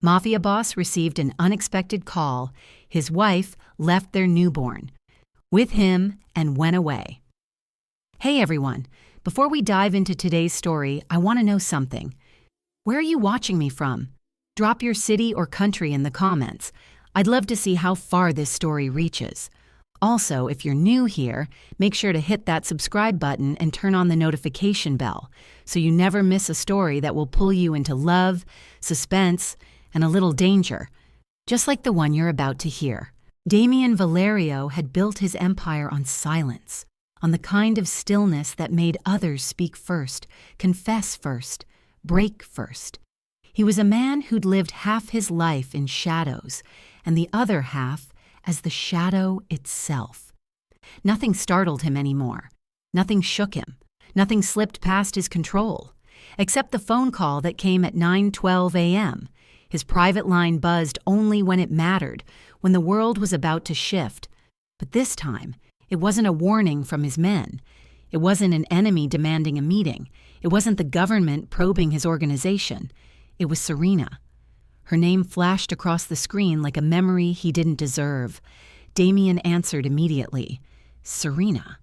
Mafia boss received an unexpected call. His wife left their newborn with him and went away. Hey everyone, before we dive into today's story, I want to know something. Where are you watching me from? Drop your city or country in the comments. I'd love to see how far this story reaches. Also, if you're new here, make sure to hit that subscribe button and turn on the notification bell so you never miss a story that will pull you into love, suspense, and a little danger, just like the one you're about to hear. Damian Valerio had built his empire on silence, on the kind of stillness that made others speak first, confess first, break first. He was a man who'd lived half his life in shadows, and the other half as the shadow itself. Nothing startled him anymore. Nothing shook him. Nothing slipped past his control, except the phone call that came at 9:12 a.m. His private line buzzed only when it mattered, when the world was about to shift. But this time, it wasn't a warning from his men. It wasn't an enemy demanding a meeting. It wasn't the government probing his organization. It was Serena. Her name flashed across the screen like a memory he didn't deserve. Damian answered immediately. "Serena,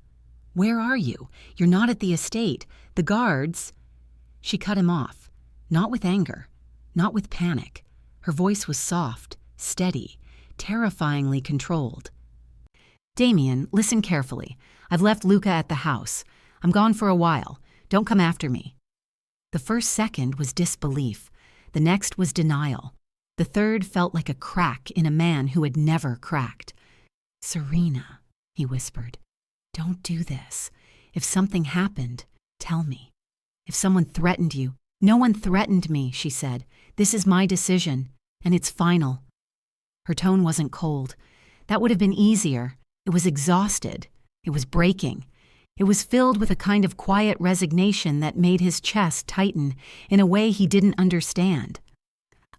where are you? You're not at the estate. The guards—" She cut him off, not with anger, not with panic. Her voice was soft, steady, terrifyingly controlled. "Damian, listen carefully. I've left Luca at the house. I'm gone for a while. Don't come after me." The first second was disbelief. The next was denial. The third felt like a crack in a man who had never cracked. "Serena," he whispered, "don't do this. If something happened, tell me. If someone threatened you—" "No one threatened me," she said. "This is my decision, and it's final." Her tone wasn't cold. That would have been easier. It was exhausted. It was breaking. It was filled with a kind of quiet resignation that made his chest tighten in a way he didn't understand.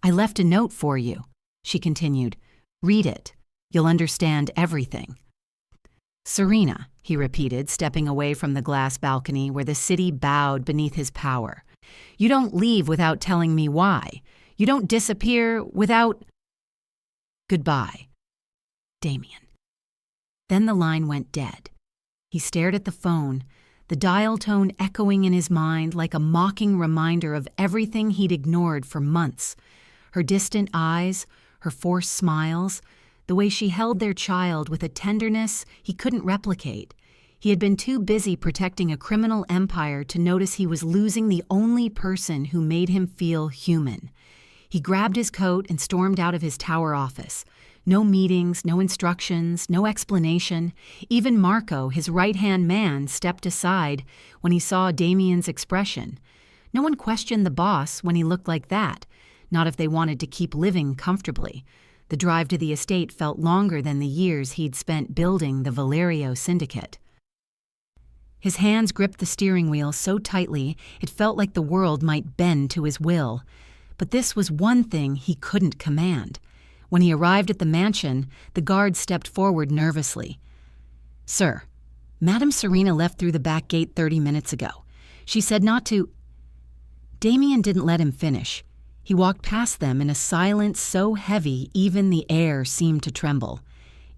"I left a note for you," she continued. "Read it. You'll understand everything." "Serena," he repeated, stepping away from the glass balcony where the city bowed beneath his power. "You don't leave without telling me why. You don't disappear without—" "Goodbye, Damian." Then the line went dead. He stared at the phone, the dial tone echoing in his mind like a mocking reminder of everything he'd ignored for months. Her distant eyes, her forced smiles, the way she held their child with a tenderness he couldn't replicate. He had been too busy protecting a criminal empire to notice he was losing the only person who made him feel human. He grabbed his coat and stormed out of his tower office. No meetings, no instructions, no explanation. Even Marco, his right-hand man, stepped aside when he saw Damian's expression. No one questioned the boss when he looked like that, not if they wanted to keep living comfortably. The drive to the estate felt longer than the years he'd spent building the Valerio Syndicate. His hands gripped the steering wheel so tightly it felt like the world might bend to his will. But this was one thing he couldn't command. When he arrived at the mansion, the guard stepped forward nervously. "Sir, Madame Serena left through the back gate 30 minutes ago. She said not to—" Damian didn't let him finish. He walked past them in a silence so heavy even the air seemed to tremble.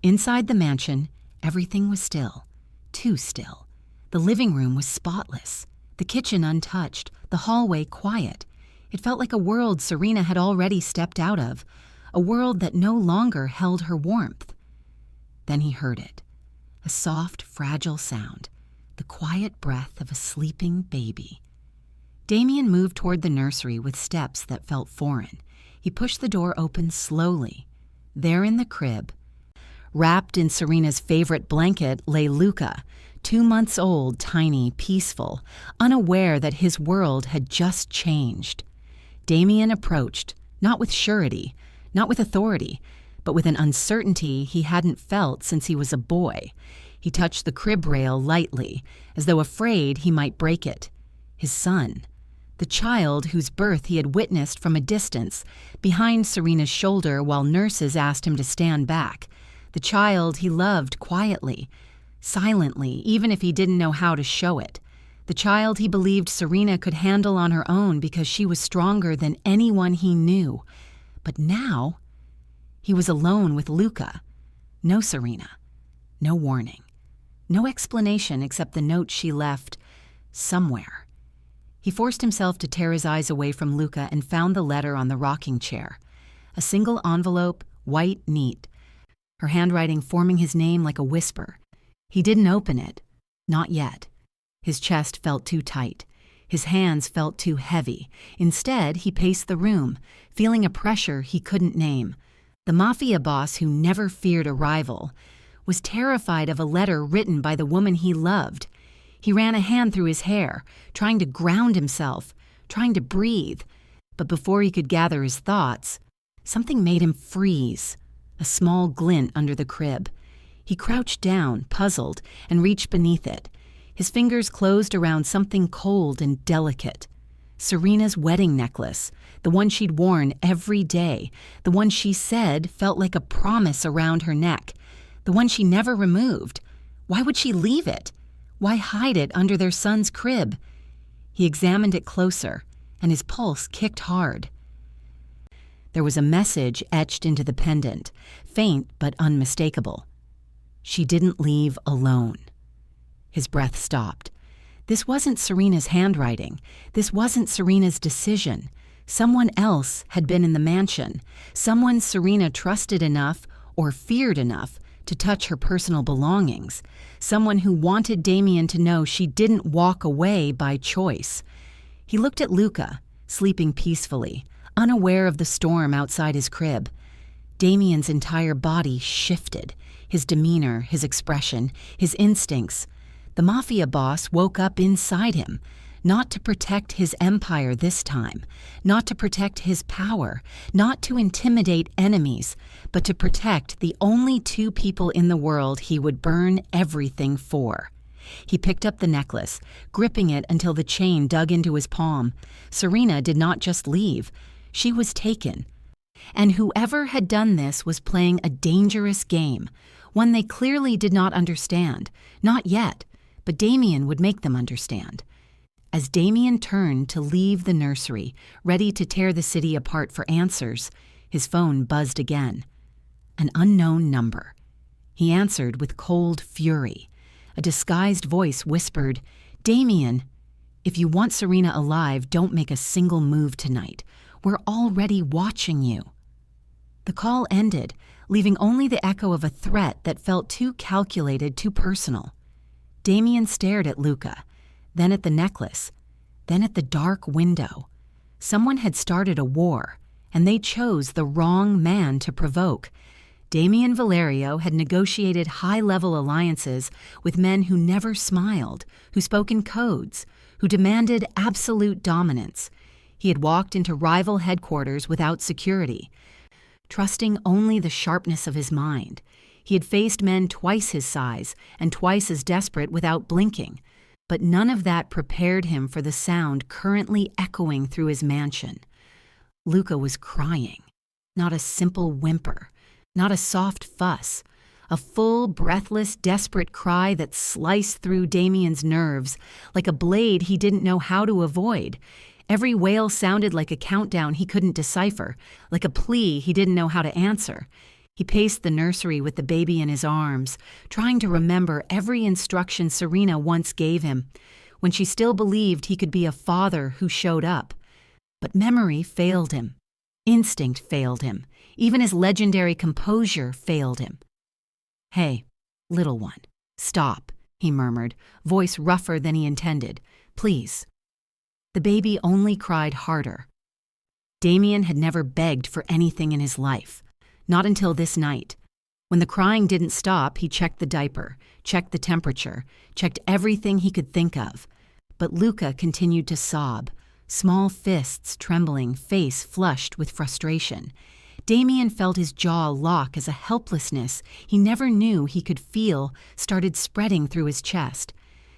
Inside the mansion, everything was still, too still. The living room was spotless, the kitchen untouched, the hallway quiet. It felt like a world Serena had already stepped out of, a world that no longer held her warmth. Then he heard it, a soft, fragile sound, the quiet breath of a sleeping baby. Damian moved toward the nursery with steps that felt foreign. He pushed the door open slowly. There in the crib, wrapped in Serena's favorite blanket, lay Luca, 2 months old, tiny, peaceful, unaware that his world had just changed. Damian approached, not with surety, not with authority, but with an uncertainty he hadn't felt since he was a boy. He touched the crib rail lightly, as though afraid he might break it. His son, the child whose birth he had witnessed from a distance, behind Serena's shoulder while nurses asked him to stand back. The child he loved quietly, silently, even if he didn't know how to show it. The child he believed Serena could handle on her own because she was stronger than anyone he knew. But now, he was alone with Luca. No Serena. No warning. No explanation except the note she left somewhere. He forced himself to tear his eyes away from Luca and found the letter on the rocking chair. A single envelope, white, neat. Her handwriting forming his name like a whisper. He didn't open it. Not yet. His chest felt too tight. His hands felt too heavy. Instead, he paced the room, feeling a pressure he couldn't name. The Mafia boss, who never feared a rival, was terrified of a letter written by the woman he loved. He ran a hand through his hair, trying to ground himself, trying to breathe. But before he could gather his thoughts, something made him freeze, a small glint under the crib. He crouched down, puzzled, and reached beneath it. His fingers closed around something cold and delicate. Serena's wedding necklace, the one she'd worn every day, the one she said felt like a promise around her neck, the one she never removed. Why would she leave it? Why hide it under their son's crib? He examined it closer, and his pulse kicked hard. There was a message etched into the pendant, faint but unmistakable. She didn't leave alone. His breath stopped. This wasn't Serena's handwriting. This wasn't Serena's decision. Someone else had been in the mansion. Someone Serena trusted enough or feared enough to touch her personal belongings. Someone who wanted Damian to know she didn't walk away by choice. He looked at Luca, sleeping peacefully, unaware of the storm outside his crib. Damian's entire body shifted, his demeanor, his expression, his instincts. The Mafia boss woke up inside him, not to protect his empire this time, not to protect his power, not to intimidate enemies, but to protect the only two people in the world he would burn everything for. He picked up the necklace, gripping it until the chain dug into his palm. Serena did not just leave. She was taken. And whoever had done this was playing a dangerous game, one they clearly did not understand. Not yet, but Damian would make them understand. As Damian turned to leave the nursery, ready to tear the city apart for answers, his phone buzzed again. An unknown number. He answered with cold fury. A disguised voice whispered, "Damian, if you want Serena alive, don't make a single move tonight. We're already watching you." The call ended, leaving only the echo of a threat that felt too calculated, too personal. Damian stared at Luca, then at the necklace, then at the dark window. Someone had started a war, and they chose the wrong man to provoke. Damian Valerio had negotiated high-level alliances with men who never smiled, who spoke in codes, who demanded absolute dominance. He had walked into rival headquarters without security, trusting only the sharpness of his mind. He had faced men twice his size and twice as desperate without blinking, but none of that prepared him for the sound currently echoing through his mansion. Luca was crying, not a simple whimper, not a soft fuss, a full, breathless, desperate cry that sliced through Damian's nerves like a blade he didn't know how to avoid. Every wail sounded like a countdown he couldn't decipher, like a plea he didn't know how to answer. He paced the nursery with the baby in his arms, trying to remember every instruction Serena once gave him, when she still believed he could be a father who showed up. But memory failed him. Instinct failed him. Even his legendary composure failed him. "Hey, little one, stop," he murmured, voice rougher than he intended. "Please." The baby only cried harder. Damian had never begged for anything in his life. Not until this night. When the crying didn't stop, he checked the diaper, checked the temperature, checked everything he could think of. But Luca continued to sob, small fists trembling, face flushed with frustration. Damian felt his jaw lock as a helplessness he never knew he could feel started spreading through his chest.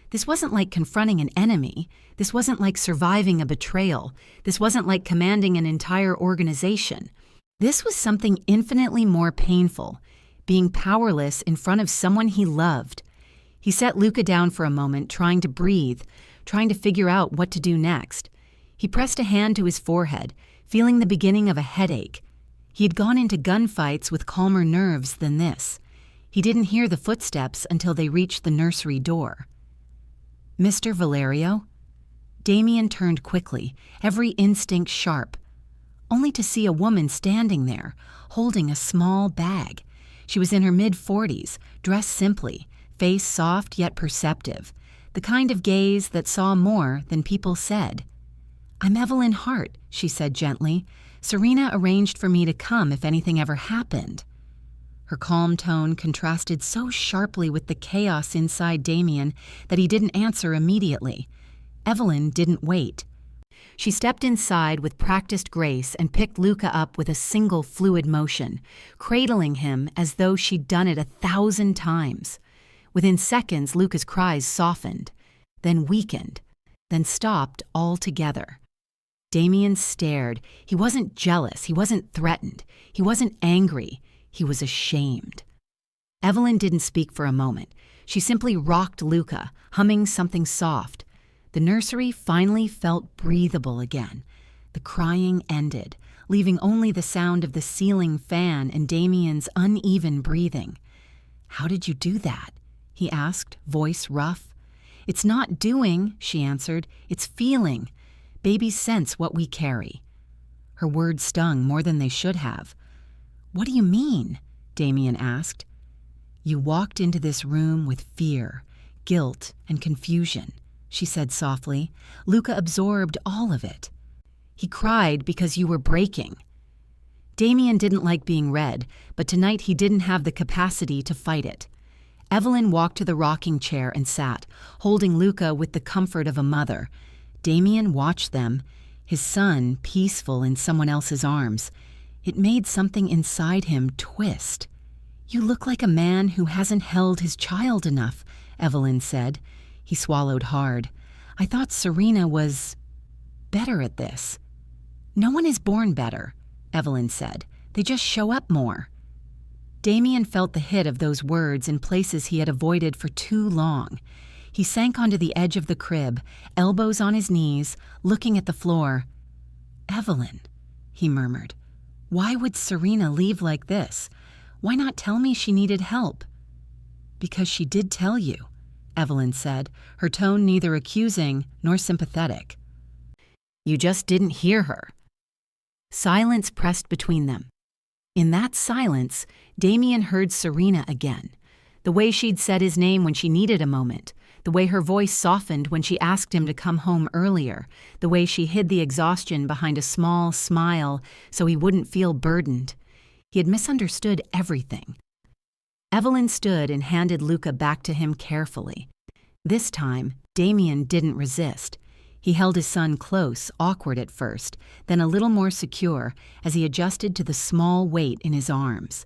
This wasn't like confronting an enemy. This wasn't like surviving a betrayal. This wasn't like commanding an entire organization. This was something infinitely more painful, being powerless in front of someone he loved. He set Luca down for a moment, trying to breathe, trying to figure out what to do next. He pressed a hand to his forehead, feeling the beginning of a headache. He had gone into gunfights with calmer nerves than this. He didn't hear the footsteps until they reached the nursery door. "Mr. Valerio?" Damian turned quickly, every instinct sharp, only to see a woman standing there, holding a small bag. She was in her mid-40s, dressed simply, face soft yet perceptive, the kind of gaze that saw more than people said. "I'm Evelyn Hart," she said gently. "Serena arranged for me to come if anything ever happened." Her calm tone contrasted so sharply with the chaos inside Damian that he didn't answer immediately. Evelyn didn't wait. She stepped inside with practiced grace and picked Luca up with a single fluid motion, cradling him as though she'd done it 1,000 times. Within seconds, Luca's cries softened, then weakened, then stopped altogether. Damian stared. He wasn't jealous. He wasn't threatened. He wasn't angry. He was ashamed. Evelyn didn't speak for a moment. She simply rocked Luca, humming something soft. The nursery finally felt breathable again. The crying ended, leaving only the sound of the ceiling fan and Damian's uneven breathing. "How did you do that?" he asked, voice rough. "It's not doing," she answered. "It's feeling. Babies sense what we carry." Her words stung more than they should have. "What do you mean?" Damian asked. "You walked into this room with fear, guilt, and confusion," she said softly. "Luca absorbed all of it. He cried because you were breaking." Damian didn't like being read, but tonight he didn't have the capacity to fight it. Evelyn walked to the rocking chair and sat, holding Luca with the comfort of a mother. Damian watched them, his son peaceful in someone else's arms. It made something inside him twist. "You look like a man who hasn't held his child enough," Evelyn said. He swallowed hard. "I thought Serena was better at this." "No one is born better," Evelyn said. "They just show up more." Damian felt the hit of those words in places he had avoided for too long. He sank onto the edge of the crib, elbows on his knees, looking at the floor. "Evelyn," he murmured. "Why would Serena leave like this? Why not tell me she needed help?" "Because she did tell you," Evelyn said, her tone neither accusing nor sympathetic. "You just didn't hear her." Silence pressed between them. In that silence, Damian heard Serena again. The way she'd said his name when she needed a moment, the way her voice softened when she asked him to come home earlier, the way she hid the exhaustion behind a small smile so he wouldn't feel burdened. He had misunderstood everything. Evelyn stood and handed Luca back to him carefully. This time, Damian didn't resist. He held his son close, awkward at first, then a little more secure as he adjusted to the small weight in his arms.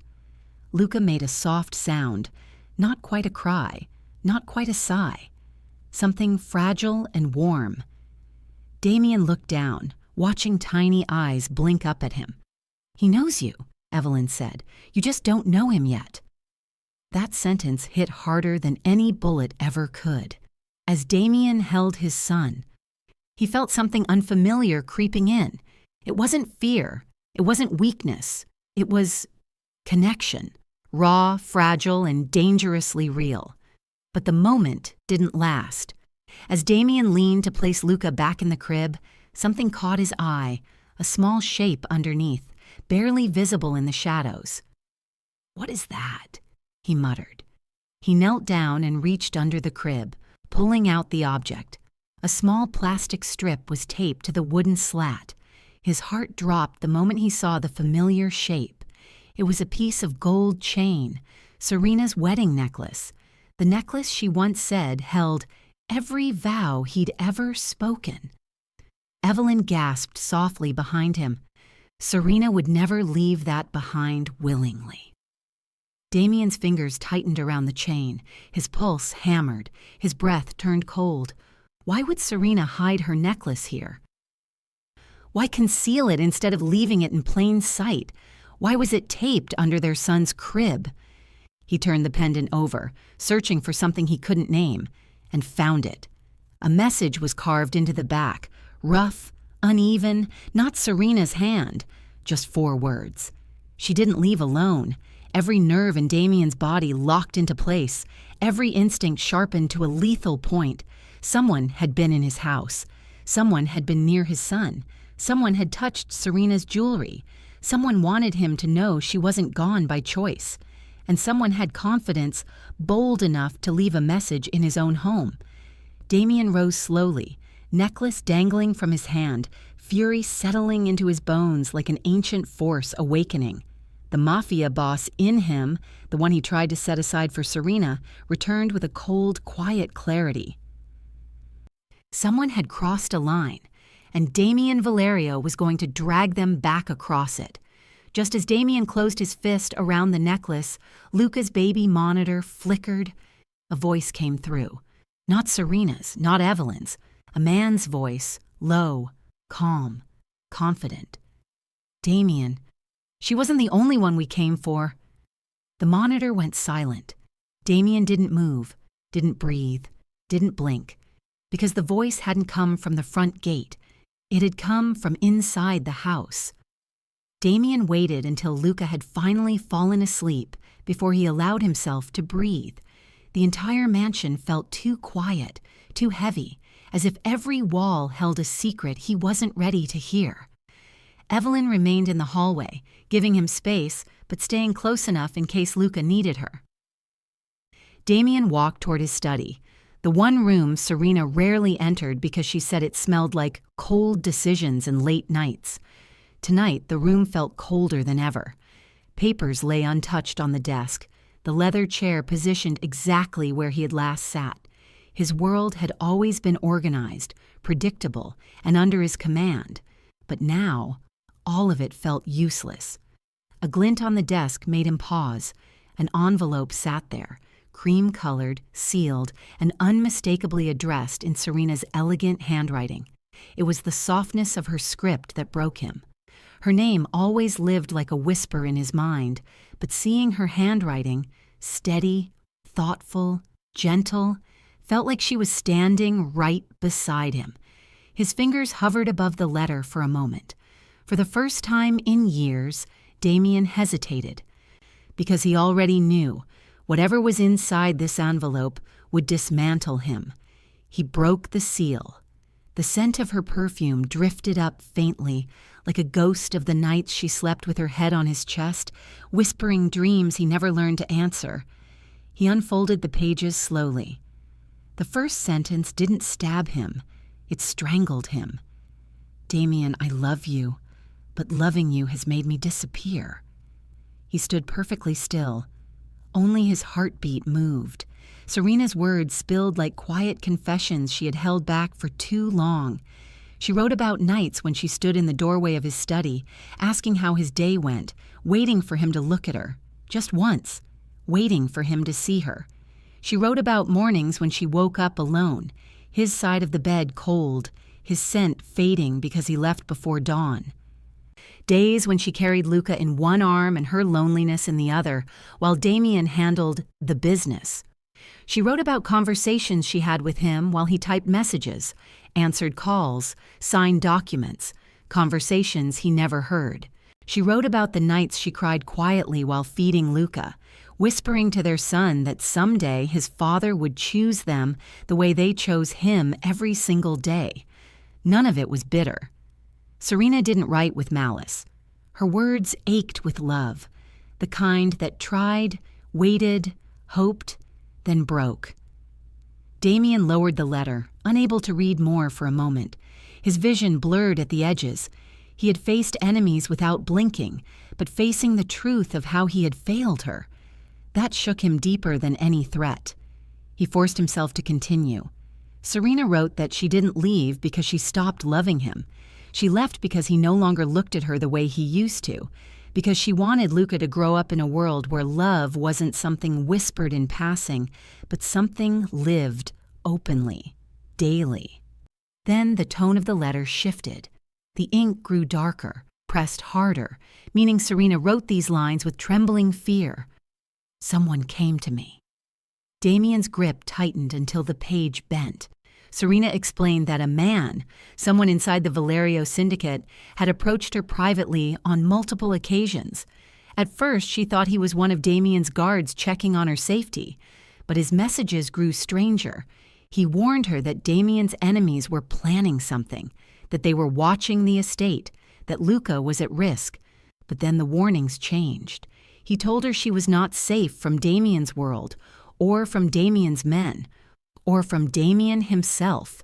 Luca made a soft sound, not quite a cry, not quite a sigh. Something fragile and warm. Damian looked down, watching tiny eyes blink up at him. "He knows you," Evelyn said. "You just don't know him yet." That sentence hit harder than any bullet ever could. As Damian held his son, he felt something unfamiliar creeping in. It wasn't fear. It wasn't weakness. It was connection, raw, fragile, and dangerously real. But the moment didn't last. As Damian leaned to place Luca back in the crib, something caught his eye, a small shape underneath, barely visible in the shadows. "What is that?" he muttered. He knelt down and reached under the crib, pulling out the object. A small plastic strip was taped to the wooden slat. His heart dropped the moment he saw the familiar shape. It was a piece of gold chain, Serena's wedding necklace, the necklace she once said held every vow he'd ever spoken. Evelyn gasped softly behind him. Serena would never leave that behind willingly. Damian's fingers tightened around the chain, his pulse hammered, his breath turned cold. Why would Serena hide her necklace here? Why conceal it instead of leaving it in plain sight? Why was it taped under their son's crib? He turned the pendant over, searching for something he couldn't name, and found it. A message was carved into the back, rough, uneven, not Serena's hand, just 4 words. She didn't leave alone. Every nerve in Damian's body locked into place, every instinct sharpened to a lethal point. Someone had been in his house. Someone had been near his son. Someone had touched Serena's jewelry. Someone wanted him to know she wasn't gone by choice. And someone had confidence bold enough to leave a message in his own home. Damian rose slowly, necklace dangling from his hand, fury settling into his bones like an ancient force awakening. The Mafia boss in him, the one he tried to set aside for Serena, returned with a cold, quiet clarity. Someone had crossed a line, and Damian Valerio was going to drag them back across it. Just as Damian closed his fist around the necklace, Luca's baby monitor flickered. A voice came through. Not Serena's, not Evelyn's. A man's voice, low, calm, confident. Damian, she wasn't the only one we came for. The monitor went silent. Damian didn't move, didn't breathe, didn't blink, because the voice hadn't come from the front gate. It had come from inside the house. Damian waited until Luca had finally fallen asleep before he allowed himself to breathe. The entire mansion felt too quiet, too heavy, as if every wall held a secret he wasn't ready to hear. Evelyn remained in the hallway, giving him space, but staying close enough in case Luca needed her. Damian walked toward his study, the one room Serena rarely entered because she said it smelled like cold decisions and late nights. Tonight, the room felt colder than ever. Papers lay untouched on the desk, the leather chair positioned exactly where he had last sat. His world had always been organized, predictable, and under his command. But now, all of it felt useless. A glint on the desk made him pause. An envelope sat there, cream-colored, sealed, and unmistakably addressed in Serena's elegant handwriting. It was the softness of her script that broke him. Her name always lived like a whisper in his mind, but seeing her handwriting, steady, thoughtful, gentle, felt like she was standing right beside him. His fingers hovered above the letter for a moment. For the first time in years, Damian hesitated, because he already knew whatever was inside this envelope would dismantle him. He broke the seal. The scent of her perfume drifted up faintly, like a ghost of the nights she slept with her head on his chest, whispering dreams he never learned to answer. He unfolded the pages slowly. The first sentence didn't stab him. It strangled him. Damian, I love you, but loving you has made me disappear. He stood perfectly still. Only his heartbeat moved. Serena's words spilled like quiet confessions she had held back for too long. She wrote about nights when she stood in the doorway of his study, asking how his day went, waiting for him to look at her, just once, waiting for him to see her. She wrote about mornings when she woke up alone, his side of the bed cold, his scent fading because he left before dawn. Days when she carried Luca in one arm and her loneliness in the other, while Damian handled the business. She wrote about conversations she had with him while he typed messages, answered calls, signed documents, conversations he never heard. She wrote about the nights she cried quietly while feeding Luca, whispering to their son that someday his father would choose them the way they chose him every single day. None of it was bitter. Serena didn't write with malice. Her words ached with love, the kind that tried, waited, hoped, then broke. Damian lowered the letter, unable to read more for a moment. His vision blurred at the edges. He had faced enemies without blinking, but facing the truth of how he had failed her. That shook him deeper than any threat. He forced himself to continue. Serena wrote that she didn't leave because she stopped loving him. She left because he no longer looked at her the way he used to, because she wanted Luca to grow up in a world where love wasn't something whispered in passing, but something lived openly, daily. Then the tone of the letter shifted. The ink grew darker, pressed harder, meaning Serena wrote these lines with trembling fear. Someone came to me. Damian's grip tightened until the page bent. Serena explained that a man, someone inside the Valerio syndicate, had approached her privately on multiple occasions. At first, she thought he was one of Damian's guards checking on her safety, but his messages grew stranger. He warned her that Damian's enemies were planning something, that they were watching the estate, that Luca was at risk. But then the warnings changed. He told her she was not safe from Damian's world, or from Damian's men, or from Damian himself.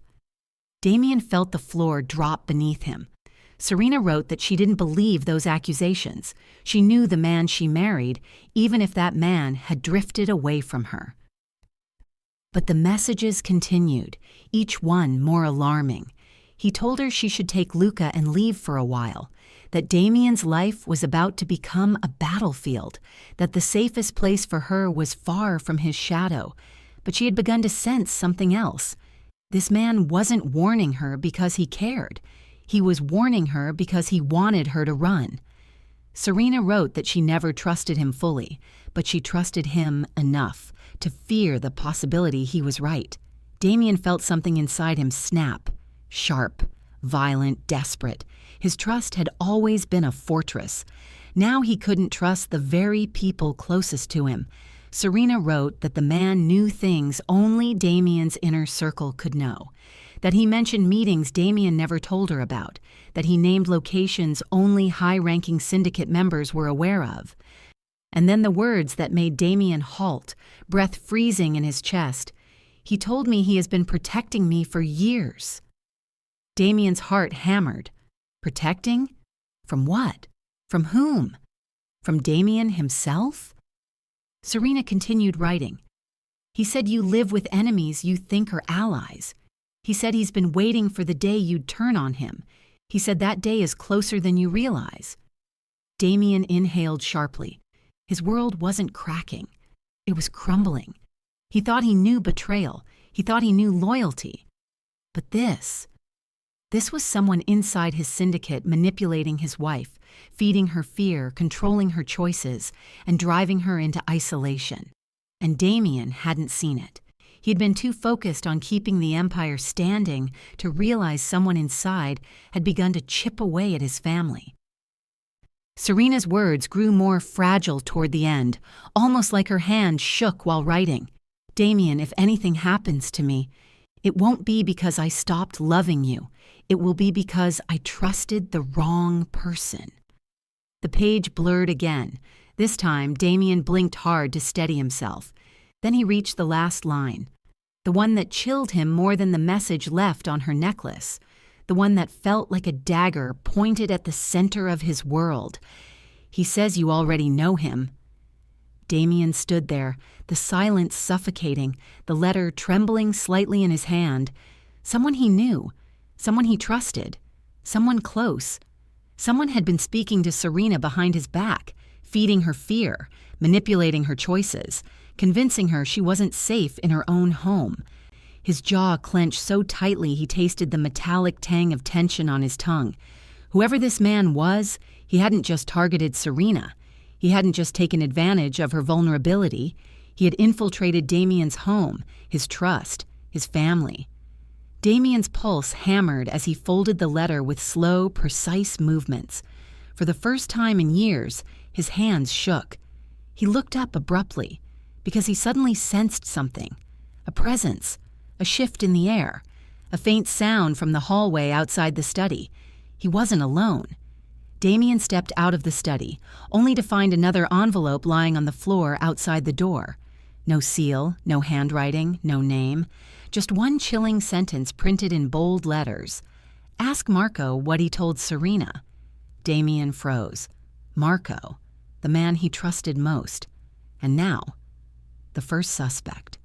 Damian felt the floor drop beneath him. Serena wrote that she didn't believe those accusations. She knew the man she married, even if that man had drifted away from her. But the messages continued, each one more alarming. He told her she should take Luca and leave for a while, that Damian's life was about to become a battlefield, that the safest place for her was far from his shadow. But she had begun to sense something else. This man wasn't warning her because he cared. He was warning her because he wanted her to run. Serena wrote that she never trusted him fully, but she trusted him enough to fear the possibility he was right. Damian felt something inside him snap, sharp, violent, desperate. His trust had always been a fortress. Now he couldn't trust the very people closest to him. Serena wrote that the man knew things only Damian's inner circle could know, that he mentioned meetings Damian never told her about, that he named locations only high-ranking syndicate members were aware of. And then the words that made Damian halt, breath freezing in his chest. He told me he has been protecting me for years. Damian's heart hammered. Protecting? From what? From whom? From Damian himself? Serena continued writing. He said you live with enemies you think are allies. He said he's been waiting for the day you'd turn on him. He said that day is closer than you realize. Damian inhaled sharply. His world wasn't cracking. It was crumbling. He thought he knew betrayal. He thought he knew loyalty. But this was someone inside his syndicate manipulating his wife, feeding her fear, controlling her choices, and driving her into isolation. And Damian hadn't seen it. He'd been too focused on keeping the empire standing to realize someone inside had begun to chip away at his family. Serena's words grew more fragile toward the end, almost like her hand shook while writing. Damian, if anything happens to me, it won't be because I stopped loving you. It will be because I trusted the wrong person. The page blurred again. This time, Damian blinked hard to steady himself. Then he reached the last line, the one that chilled him more than the message left on her necklace, the one that felt like a dagger pointed at the center of his world. He says you already know him. Damian stood there, the silence suffocating, the letter trembling slightly in his hand. Someone he knew, someone he trusted, someone close. Someone had been speaking to Serena behind his back, feeding her fear, manipulating her choices, convincing her she wasn't safe in her own home. His jaw clenched so tightly he tasted the metallic tang of tension on his tongue. Whoever this man was, he hadn't just targeted Serena. He hadn't just taken advantage of her vulnerability. He had infiltrated Damian's home, his trust, his family. Damian's pulse hammered as he folded the letter with slow, precise movements. For the first time in years, his hands shook. He looked up abruptly, because he suddenly sensed something, a presence, a shift in the air, a faint sound from the hallway outside the study. He wasn't alone. Damian stepped out of the study, only to find another envelope lying on the floor outside the door. No seal, no handwriting, no name, just one chilling sentence printed in bold letters. Ask Marco what he told Serena. Damian froze. Marco, the man he trusted most. And now, the first suspect.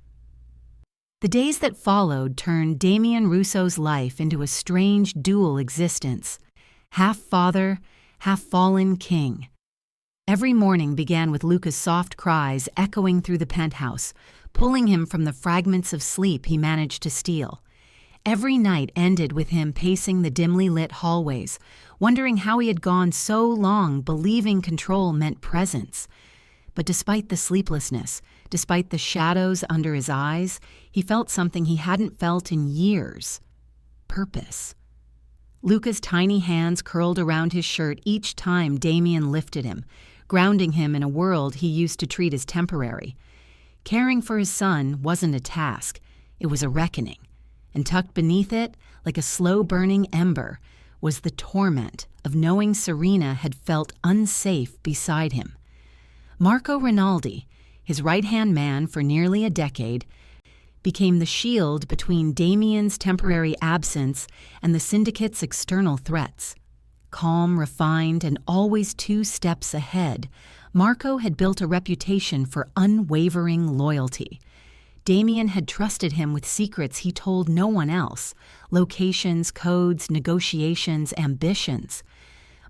The days that followed turned Damian Russo's life into a strange dual existence, half father, half fallen king. Every morning began with Luca's soft cries echoing through the penthouse, pulling him from the fragments of sleep he managed to steal. Every night ended with him pacing the dimly lit hallways, wondering how he had gone so long believing control meant presence. But despite the sleeplessness, despite the shadows under his eyes, he felt something he hadn't felt in years. Purpose. Luca's tiny hands curled around his shirt each time Damian lifted him, grounding him in a world he used to treat as temporary. Caring for his son wasn't a task, it was a reckoning. And tucked beneath it, like a slow-burning ember, was the torment of knowing Serena had felt unsafe beside him. Marco Rinaldi, his right-hand man for nearly a decade, became the shield between Damian's temporary absence and the syndicate's external threats. Calm, refined, and always 2 steps ahead, Marco had built a reputation for unwavering loyalty. Damian had trusted him with secrets he told no one else: locations, codes, negotiations, ambitions.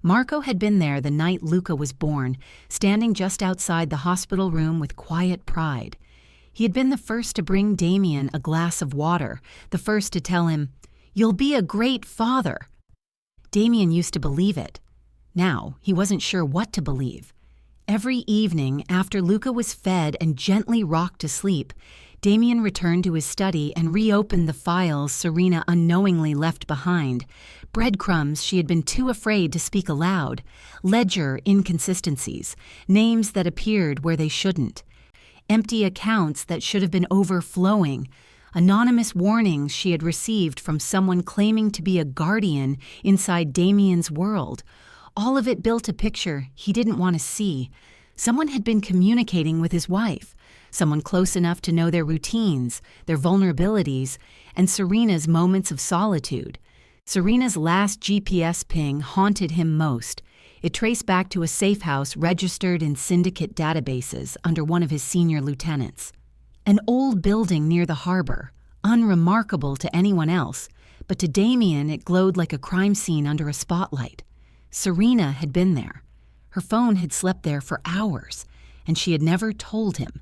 Marco had been there the night Luca was born, standing just outside the hospital room with quiet pride. He had been the first to bring Damian a glass of water, the first to tell him, "You'll be a great father." Damian used to believe it. Now, he wasn't sure what to believe. Every evening, after Luca was fed and gently rocked to sleep, Damian returned to his study and reopened the files Serena unknowingly left behind, breadcrumbs she had been too afraid to speak aloud, ledger inconsistencies, names that appeared where they shouldn't, empty accounts that should have been overflowing, anonymous warnings she had received from someone claiming to be a guardian inside Damian's world. All of it built a picture he didn't want to see. Someone had been communicating with his wife, someone close enough to know their routines, their vulnerabilities, and Serena's moments of solitude. Serena's last GPS ping haunted him most. It traced back to a safe house registered in syndicate databases under one of his senior lieutenants. An old building near the harbor, unremarkable to anyone else, but to Damian it glowed like a crime scene under a spotlight. Serena had been there. Her phone had slept there for hours, and she had never told him.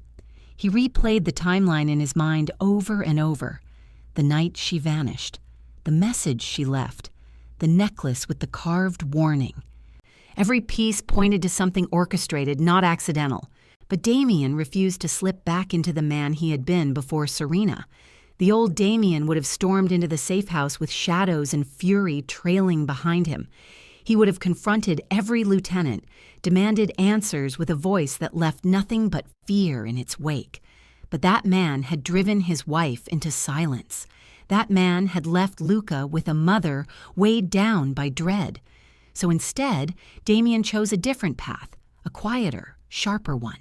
He replayed the timeline in his mind over and over. The night she vanished, the message she left, the necklace with the carved warning. Every piece pointed to something orchestrated, not accidental. But Damian refused to slip back into the man he had been before Serena. The old Damian would have stormed into the safe house with shadows and fury trailing behind him. He would have confronted every lieutenant, demanded answers with a voice that left nothing but fear in its wake. But that man had driven his wife into silence. That man had left Luca with a mother weighed down by dread. So instead, Damian chose a different path, a quieter, sharper one.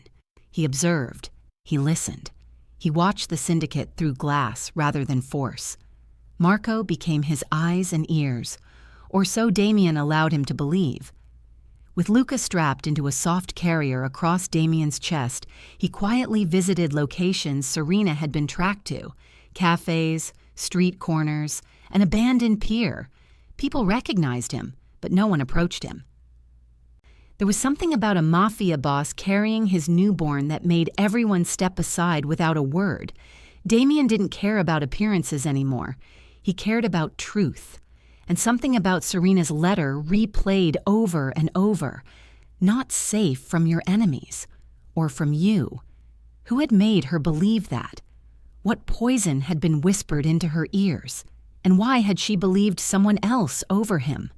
He observed. He listened. He watched the syndicate through glass rather than force. Marco became his eyes and ears, or so Damian allowed him to believe. With Luca strapped into a soft carrier across Damian's chest, he quietly visited locations Serena had been tracked to: cafes, street corners, an abandoned pier. People recognized him, but no one approached him. There was something about a Mafia boss carrying his newborn that made everyone step aside without a word. Damian didn't care about appearances anymore. He cared about truth. And something about Serena's letter replayed over and over. Not safe from your enemies. Or from you. Who had made her believe that? What poison had been whispered into her ears? And why had she believed someone else over him?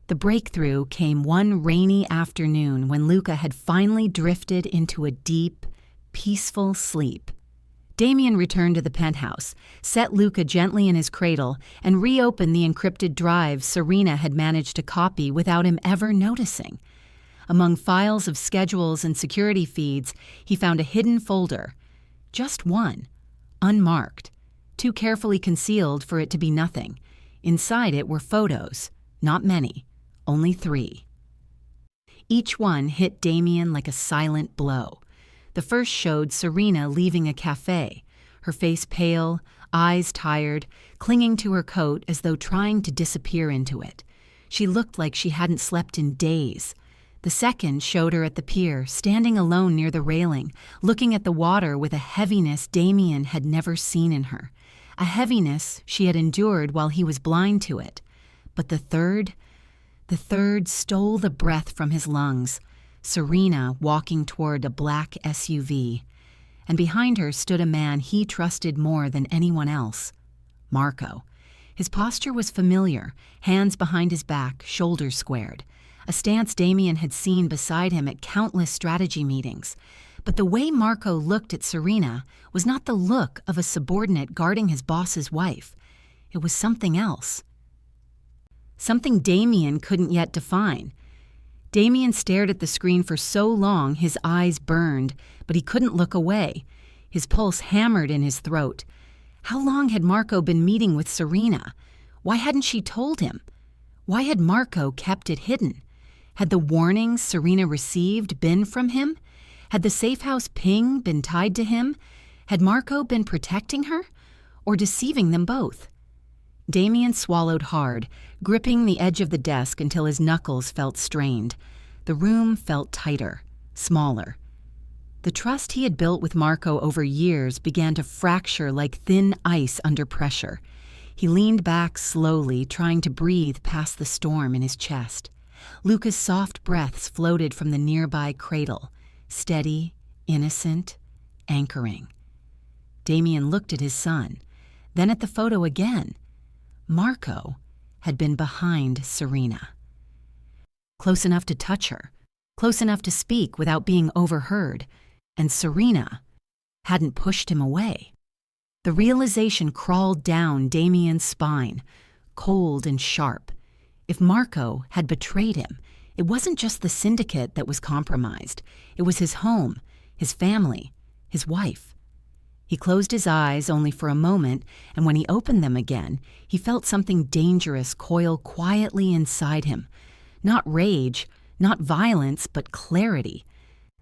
The breakthrough came one rainy afternoon when Luca had finally drifted into a deep, peaceful sleep. Damian returned to the penthouse, set Luca gently in his cradle, and reopened the encrypted drive Serena had managed to copy without him ever noticing. Among files of schedules and security feeds, he found a hidden folder. Just one, unmarked, too carefully concealed for it to be nothing. Inside it were photos, not many, only 3. Each one hit Damian like a silent blow. The first showed Serena leaving a cafe, her face pale, eyes tired, clinging to her coat as though trying to disappear into it. She looked like she hadn't slept in days. The second showed her at the pier, standing alone near the railing, looking at the water with a heaviness Damian had never seen in her, a heaviness she had endured while he was blind to it. But the third stole the breath from his lungs. Serena walking toward a black SUV, and behind her stood a man he trusted more than anyone else, Marco. His posture was familiar, hands behind his back, shoulders squared. a stance Damian had seen beside him at countless strategy meetings. But the way Marco looked at Serena was not the look of a subordinate guarding his boss's wife. It was something else. Something Damian couldn't yet define. Damian stared at the screen for so long his eyes burned, but he couldn't look away. His pulse hammered in his throat. How long had Marco been meeting with Serena? Why hadn't she told him? Why had Marco kept it hidden? Had the warnings Serena received been from him? Had the safe house ping been tied to him? Had Marco been protecting her or deceiving them both? Damian swallowed hard, gripping the edge of the desk until his knuckles felt strained. The room felt tighter, smaller. The trust he had built with Marco over years began to fracture like thin ice under pressure. He leaned back slowly, trying to breathe past the storm in his chest. Luca's soft breaths floated from the nearby cradle, steady, innocent, anchoring. Damian looked at his son, then at the photo again. Marco had been behind Serena. Close enough to touch her, close enough to speak without being overheard, and Serena hadn't pushed him away. The realization crawled down Damian's spine, cold and sharp. If Marco had betrayed him, it wasn't just the syndicate that was compromised. It was his home, his family, his wife. He closed his eyes only for a moment, and when he opened them again, he felt something dangerous coil quietly inside him. Not rage, not violence, but clarity.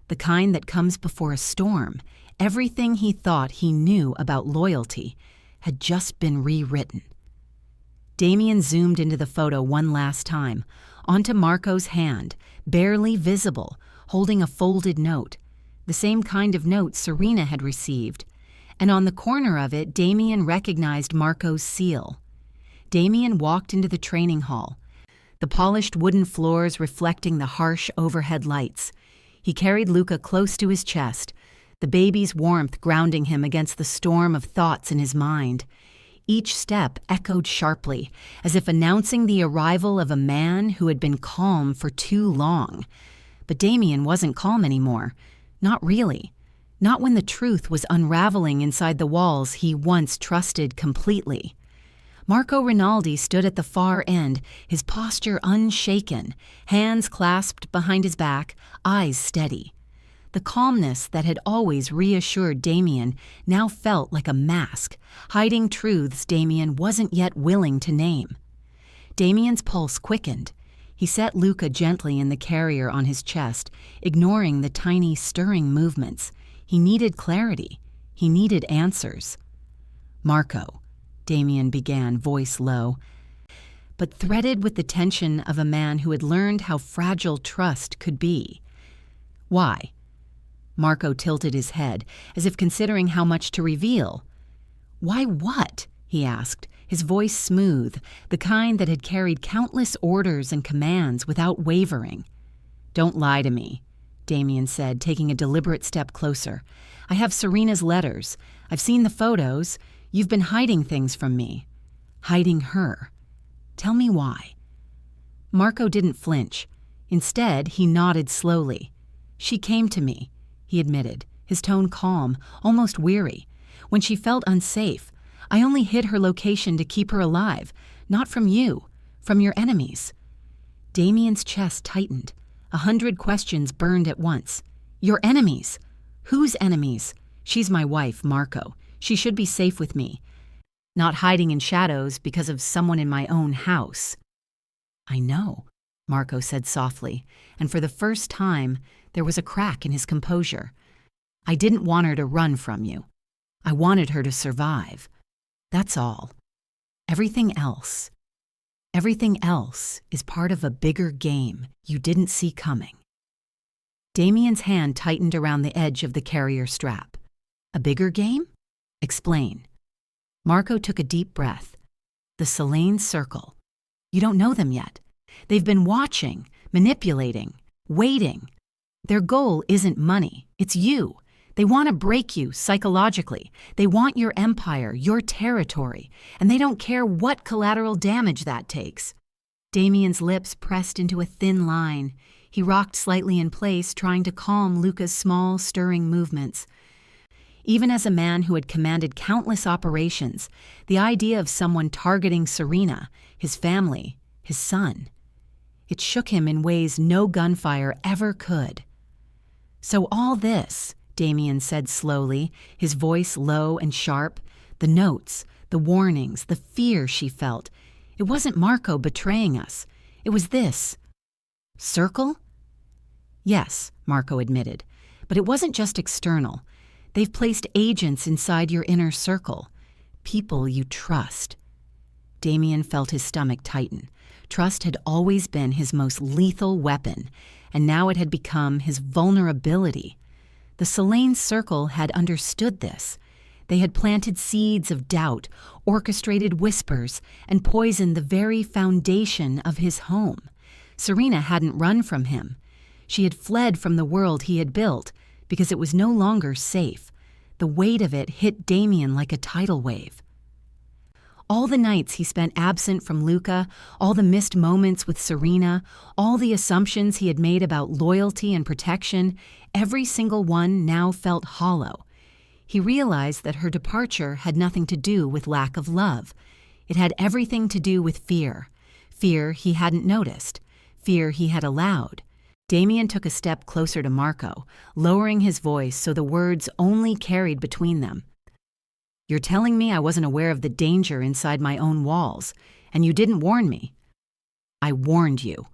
The kind that comes before a storm. Everything he thought he knew about loyalty had just been rewritten. Damian zoomed into the photo one last time, onto Marco's hand, barely visible, holding a folded note, the same kind of note Serena had received. And on the corner of it, Damian recognized Marco's seal. Damian walked into the training hall, the polished wooden floors reflecting the harsh overhead lights. He carried Luca close to his chest, the baby's warmth grounding him against the storm of thoughts in his mind. Each step echoed sharply, as if announcing the arrival of a man who had been calm for too long. But Damian wasn't calm anymore. Not really. Not when the truth was unraveling inside the walls he once trusted completely. Marco Rinaldi stood at the far end, his posture unshaken, hands clasped behind his back, eyes steady. The calmness that had always reassured Damian now felt like a mask, hiding truths Damian wasn't yet willing to name. Damian's pulse quickened. He set Luca gently in the carrier on his chest, ignoring the tiny stirring movements. He needed clarity. He needed answers. "Marco," Damian began, voice low, but threaded with the tension of a man who had learned how fragile trust could be. "Why?" Marco tilted his head, as if considering how much to reveal. "Why what?" he asked, his voice smooth, the kind that had carried countless orders and commands without wavering. "Don't lie to me," Damian said, taking a deliberate step closer. "I have Serena's letters. I've seen the photos. You've been hiding things from me. Hiding her. Tell me why." Marco didn't flinch. Instead, he nodded slowly. "She came to me," he admitted, his tone calm, almost weary. "When she felt unsafe, I only hid her location to keep her alive, not from you, from your enemies." Damian's chest tightened. 100 questions burned at once. "Your enemies? Whose enemies? She's my wife, Marco. She should be safe with me. Not hiding in shadows because of someone in my own house." "I know," Marco said softly, and for the first time, there was a crack in his composure. "I didn't want her to run from you. I wanted her to survive. That's all. Everything else is part of a bigger game you didn't see coming." Damian's hand tightened around the edge of the carrier strap. "A bigger game? Explain." Marco took a deep breath. "The Selene Circle. You don't know them yet. They've been watching, manipulating, waiting. Their goal isn't money, it's you. They want to break you psychologically. They want your empire, your territory, and they don't care what collateral damage that takes." Damian's lips pressed into a thin line. He rocked slightly in place, trying to calm Luca's small, stirring movements. Even as a man who had commanded countless operations, the idea of someone targeting Serena, his family, his son, it shook him in ways no gunfire ever could. "So all this," Damian said slowly, his voice low and sharp, the notes, the warnings, the fear she felt, it wasn't Marco betraying us. It was this. Circle? Yes, Marco admitted, but it wasn't just external. They've placed agents inside your inner circle, people you trust. Damian felt his stomach tighten. Trust had always been his most lethal weapon, and now it had become his vulnerability. The Selene Circle had understood this. They had planted seeds of doubt, orchestrated whispers, and poisoned the very foundation of his home. Serena hadn't run from him. She had fled from the world he had built because it was no longer safe. The weight of it hit Damian like a tidal wave. All the nights he spent absent from Luca, all the missed moments with Serena, all the assumptions he had made about loyalty and protection, every single one now felt hollow. He realized that her departure had nothing to do with lack of love. It had everything to do with fear. Fear he hadn't noticed. Fear he had allowed. Damian took a step closer to Marco, lowering his voice so the words only carried between them. "You're telling me I wasn't aware of the danger inside my own walls, and you didn't warn me." "I warned you,"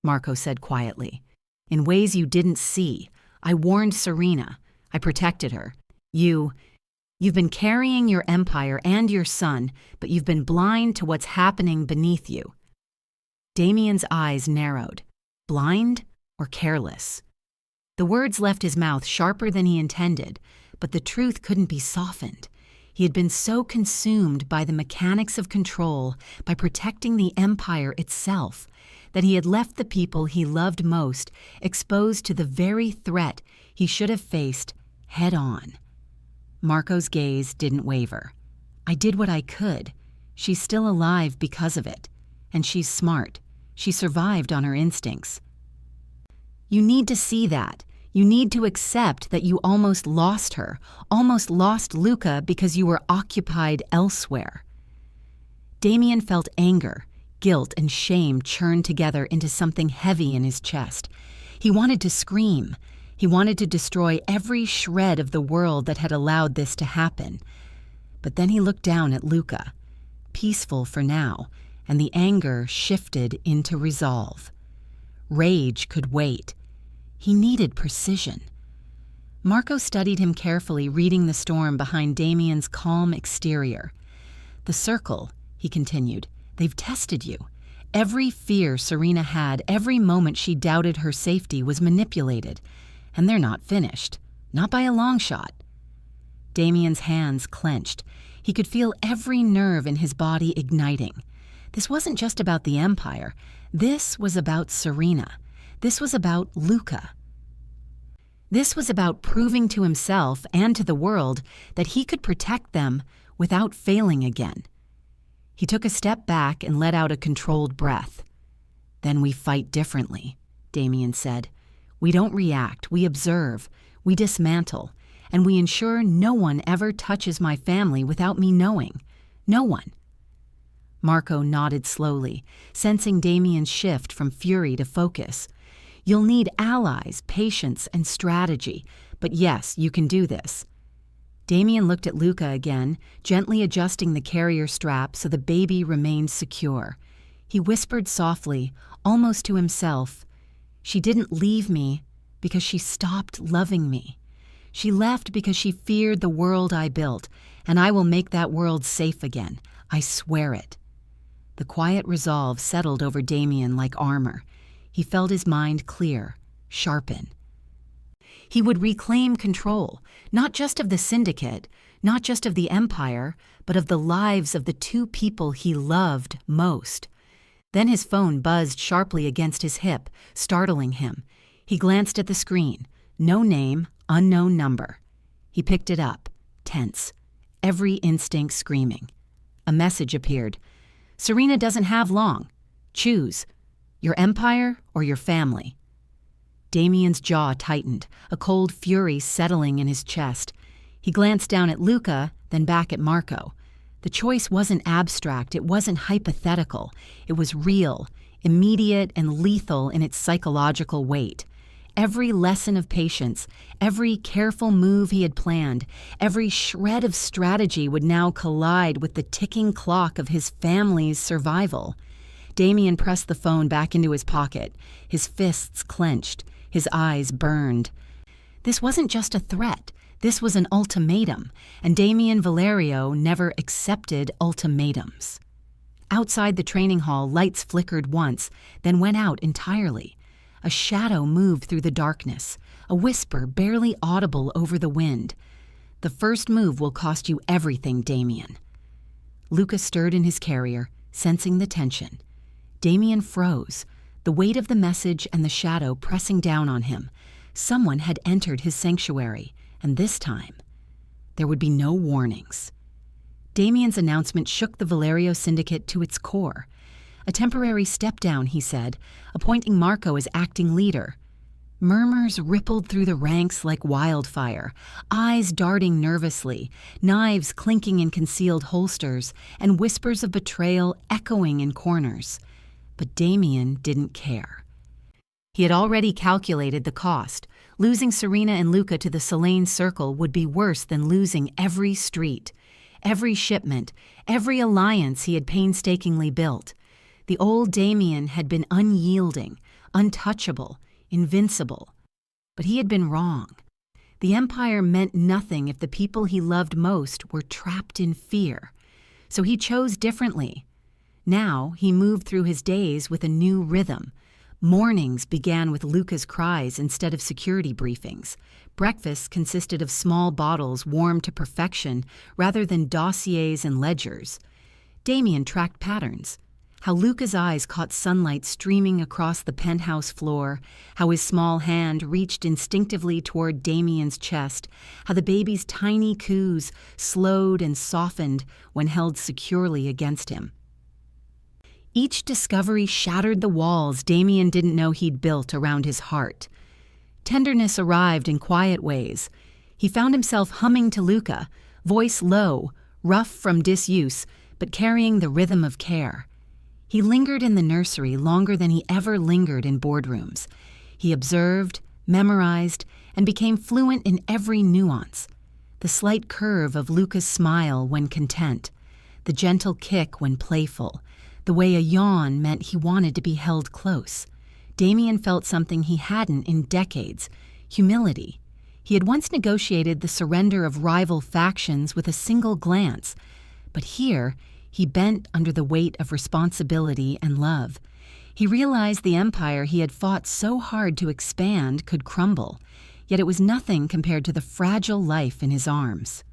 Marco said quietly. "In ways you didn't see. I warned Serena. I protected her. You've been carrying your empire and your son, but you've been blind to what's happening beneath you." Damian's eyes narrowed. Blind or careless? The words left his mouth sharper than he intended, but the truth couldn't be softened. He had been so consumed by the mechanics of control, by protecting the empire itself, that he had left the people he loved most exposed to the very threat he should have faced head on. Marco's gaze didn't waver. "I did what I could. She's still alive because of it. And she's smart. She survived on her instincts." "You need to see that. You need to accept that you almost lost her, almost lost Luca because you were occupied elsewhere." Damian felt anger, guilt, and shame churned together into something heavy in his chest. He wanted to scream. He wanted to destroy every shred of the world that had allowed this to happen. But then he looked down at Luca, peaceful for now, and the anger shifted into resolve. Rage could wait. He needed precision. Marco studied him carefully, reading the storm behind Damian's calm exterior. "The circle," he continued, "they've tested you. Every fear Serena had, every moment she doubted her safety was manipulated. And they're not finished. Not by a long shot." Damian's hands clenched. He could feel every nerve in his body igniting. This wasn't just about the Empire. This was about Serena. This was about Luca. This was about proving to himself and to the world that he could protect them without failing again. He took a step back and let out a controlled breath. "Then we fight differently," Damian said. "We don't react, we observe, we dismantle, and we ensure no one ever touches my family without me knowing. No one." Marco nodded slowly, sensing Damian's shift from fury to focus. "You'll need allies, patience, and strategy, but yes, you can do this." Damian looked at Luca again, gently adjusting the carrier strap so the baby remained secure. He whispered softly, almost to himself, "She didn't leave me because she stopped loving me. She left because she feared the world I built, and I will make that world safe again. I swear it." The quiet resolve settled over Damian like armor. He felt his mind clear, sharpen. He would reclaim control, not just of the syndicate, not just of the empire, but of the lives of the two people he loved most. Then his phone buzzed sharply against his hip, startling him. He glanced at the screen. No name, unknown number. He picked it up, tense, every instinct screaming. A message appeared. "Serena doesn't have long. Choose, your empire or your family. Damian's jaw tightened, a cold fury settling in his chest. He glanced down at Luca, then back at Marco. The choice wasn't abstract, it wasn't hypothetical. It was real, immediate, and lethal in its psychological weight. Every lesson of patience, every careful move he had planned, every shred of strategy would now collide with the ticking clock of his family's survival. Damian pressed the phone back into his pocket, his fists clenched, his eyes burned. This wasn't just a threat. This was an ultimatum, and Damian Valerio never accepted ultimatums. Outside the training hall, lights flickered once, then went out entirely. A shadow moved through the darkness, a whisper barely audible over the wind. "The first move will cost you everything, Damian." Luca stirred in his carrier, sensing the tension. Damian froze, the weight of the message and the shadow pressing down on him. Someone had entered his sanctuary, and this time, there would be no warnings. Damian's announcement shook the Valerio syndicate to its core. A temporary step-down, he said, appointing Marco as acting leader. Murmurs rippled through the ranks like wildfire, eyes darting nervously, knives clinking in concealed holsters, and whispers of betrayal echoing in corners. But Damian didn't care. He had already calculated the cost. Losing Serena and Luca to the Selene Circle would be worse than losing every street, every shipment, every alliance he had painstakingly built. The old Damian had been unyielding, untouchable, invincible. But he had been wrong. The Empire meant nothing if the people he loved most were trapped in fear. So he chose differently. Now he moved through his days with a new rhythm. Mornings began with Luca's cries instead of security briefings. Breakfast consisted of small bottles warmed to perfection rather than dossiers and ledgers. Damian tracked patterns. How Luca's eyes caught sunlight streaming across the penthouse floor, how his small hand reached instinctively toward Damian's chest, how the baby's tiny coos slowed and softened when held securely against him. Each discovery shattered the walls Damian didn't know he'd built around his heart. Tenderness arrived in quiet ways. He found himself humming to Luca, voice low, rough from disuse, but carrying the rhythm of care. He lingered in the nursery longer than he ever lingered in boardrooms. He observed, memorized, and became fluent in every nuance. The slight curve of Luca's smile when content, the gentle kick when playful, the way a yawn meant he wanted to be held close. Damian felt something he hadn't in decades, humility. He had once negotiated the surrender of rival factions with a single glance, but here he bent under the weight of responsibility and love. He realized the empire he had fought so hard to expand could crumble, yet it was nothing compared to the fragile life in his arms.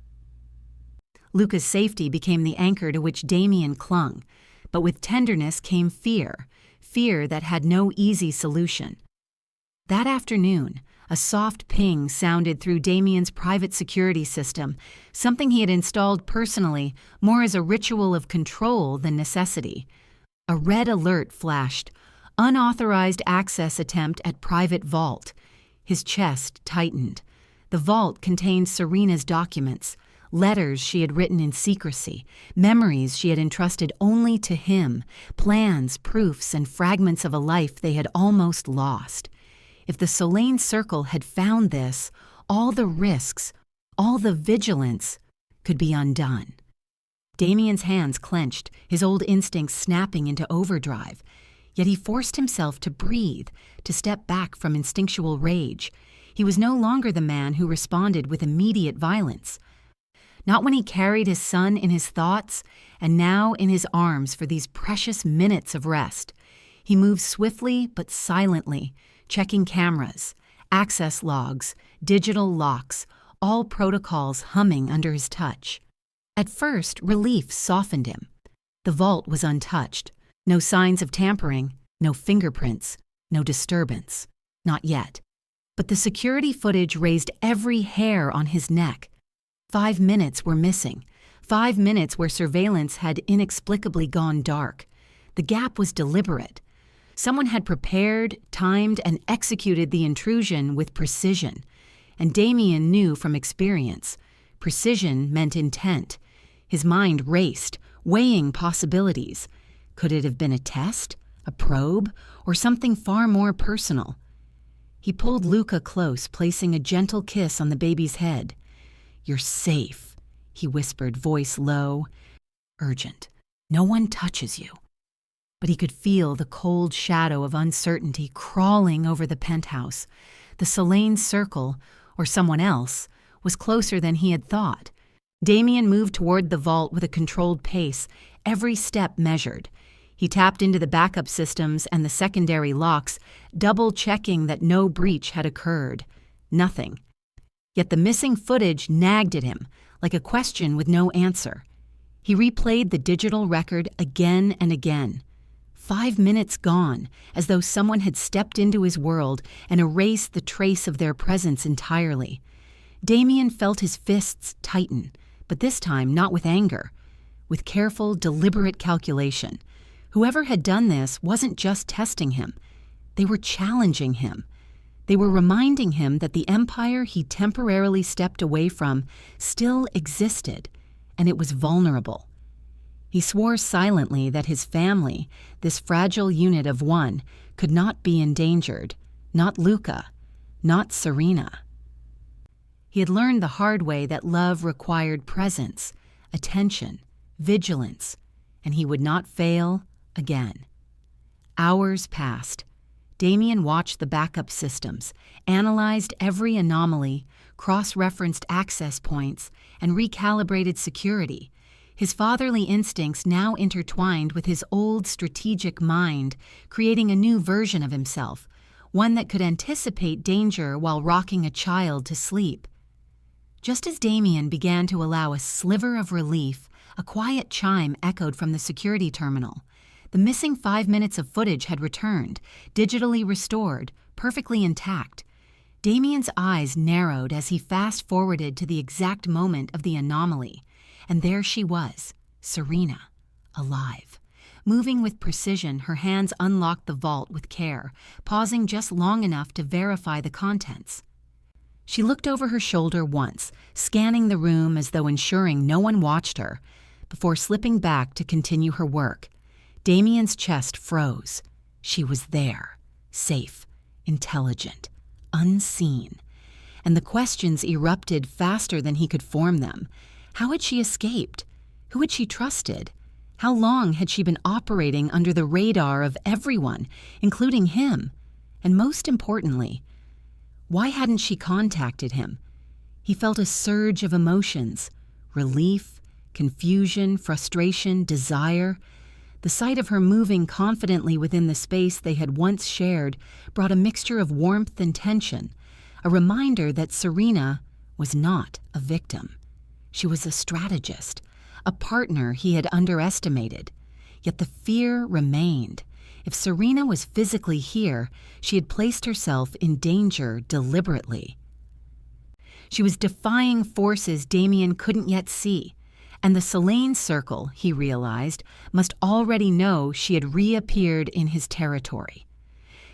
Luca's safety became the anchor to which Damian clung, but with tenderness came fear, fear that had no easy solution. That afternoon, a soft ping sounded through Damian's private security system, something he had installed personally, more as a ritual of control than necessity. A red alert flashed, unauthorized access attempt at private vault. His chest tightened. The vault contained Serena's documents, letters she had written in secrecy, memories she had entrusted only to him, plans, proofs, and fragments of a life they had almost lost. If the Selene Circle had found this, all the risks, all the vigilance could be undone. Damian's hands clenched, his old instincts snapping into overdrive. Yet he forced himself to breathe, to step back from instinctual rage. He was no longer the man who responded with immediate violence. Not when he carried his son in his thoughts, and now in his arms for these precious minutes of rest. He moved swiftly but silently, checking cameras, access logs, digital locks, all protocols humming under his touch. At first, relief softened him. The vault was untouched. No signs of tampering, no fingerprints, no disturbance. Not yet. But the security footage raised every hair on his neck. 5 minutes were missing. 5 minutes where surveillance had inexplicably gone dark. The gap was deliberate. Someone had prepared, timed, and executed the intrusion with precision. And Damian knew from experience, precision meant intent. His mind raced, weighing possibilities. Could it have been a test, a probe, or something far more personal? He pulled Luca close, placing a gentle kiss on the baby's head. "You're safe," he whispered, voice low, urgent. "No one touches you." But he could feel the cold shadow of uncertainty crawling over the penthouse. The Selene circle, or someone else, was closer than he had thought. Damian moved toward the vault with a controlled pace, every step measured. He tapped into the backup systems and the secondary locks, double-checking that no breach had occurred. Nothing. Yet the missing footage nagged at him, like a question with no answer. He replayed the digital record again and again. 5 minutes gone, as though someone had stepped into his world and erased the trace of their presence entirely. Damian felt his fists tighten, but this time not with anger, with careful, deliberate calculation. Whoever had done this wasn't just testing him. They were challenging him. They were reminding him that the empire he temporarily stepped away from still existed, and it was vulnerable. He swore silently that his family, this fragile unit of one, could not be endangered. Not Luca. Not Serena. He had learned the hard way that love required presence, attention, vigilance, and he would not fail again. Hours passed. Damian watched the backup systems, analyzed every anomaly, cross-referenced access points, and recalibrated security. His fatherly instincts now intertwined with his old strategic mind, creating a new version of himself, one that could anticipate danger while rocking a child to sleep. Just as Damian began to allow a sliver of relief, a quiet chime echoed from the security terminal. The missing 5 minutes of footage had returned, digitally restored, perfectly intact. Damian's eyes narrowed as he fast-forwarded to the exact moment of the anomaly. And there she was, Serena, alive. Moving with precision, her hands unlocked the vault with care, pausing just long enough to verify the contents. She looked over her shoulder once, scanning the room as though ensuring no one watched her, before slipping back to continue her work. Damian's chest froze. She was there, safe, intelligent, unseen. And the questions erupted faster than he could form them. How had she escaped? Who had she trusted? How long had she been operating under the radar of everyone, including him? And most importantly, why hadn't she contacted him? He felt a surge of emotions, relief, confusion, frustration, desire. The sight of her moving confidently within the space they had once shared brought a mixture of warmth and tension, a reminder that Serena was not a victim. She was a strategist, a partner he had underestimated. Yet the fear remained. If Serena was physically here, she had placed herself in danger deliberately. She was defying forces Damian couldn't yet see, and the Selene circle, he realized, must already know she had reappeared in his territory.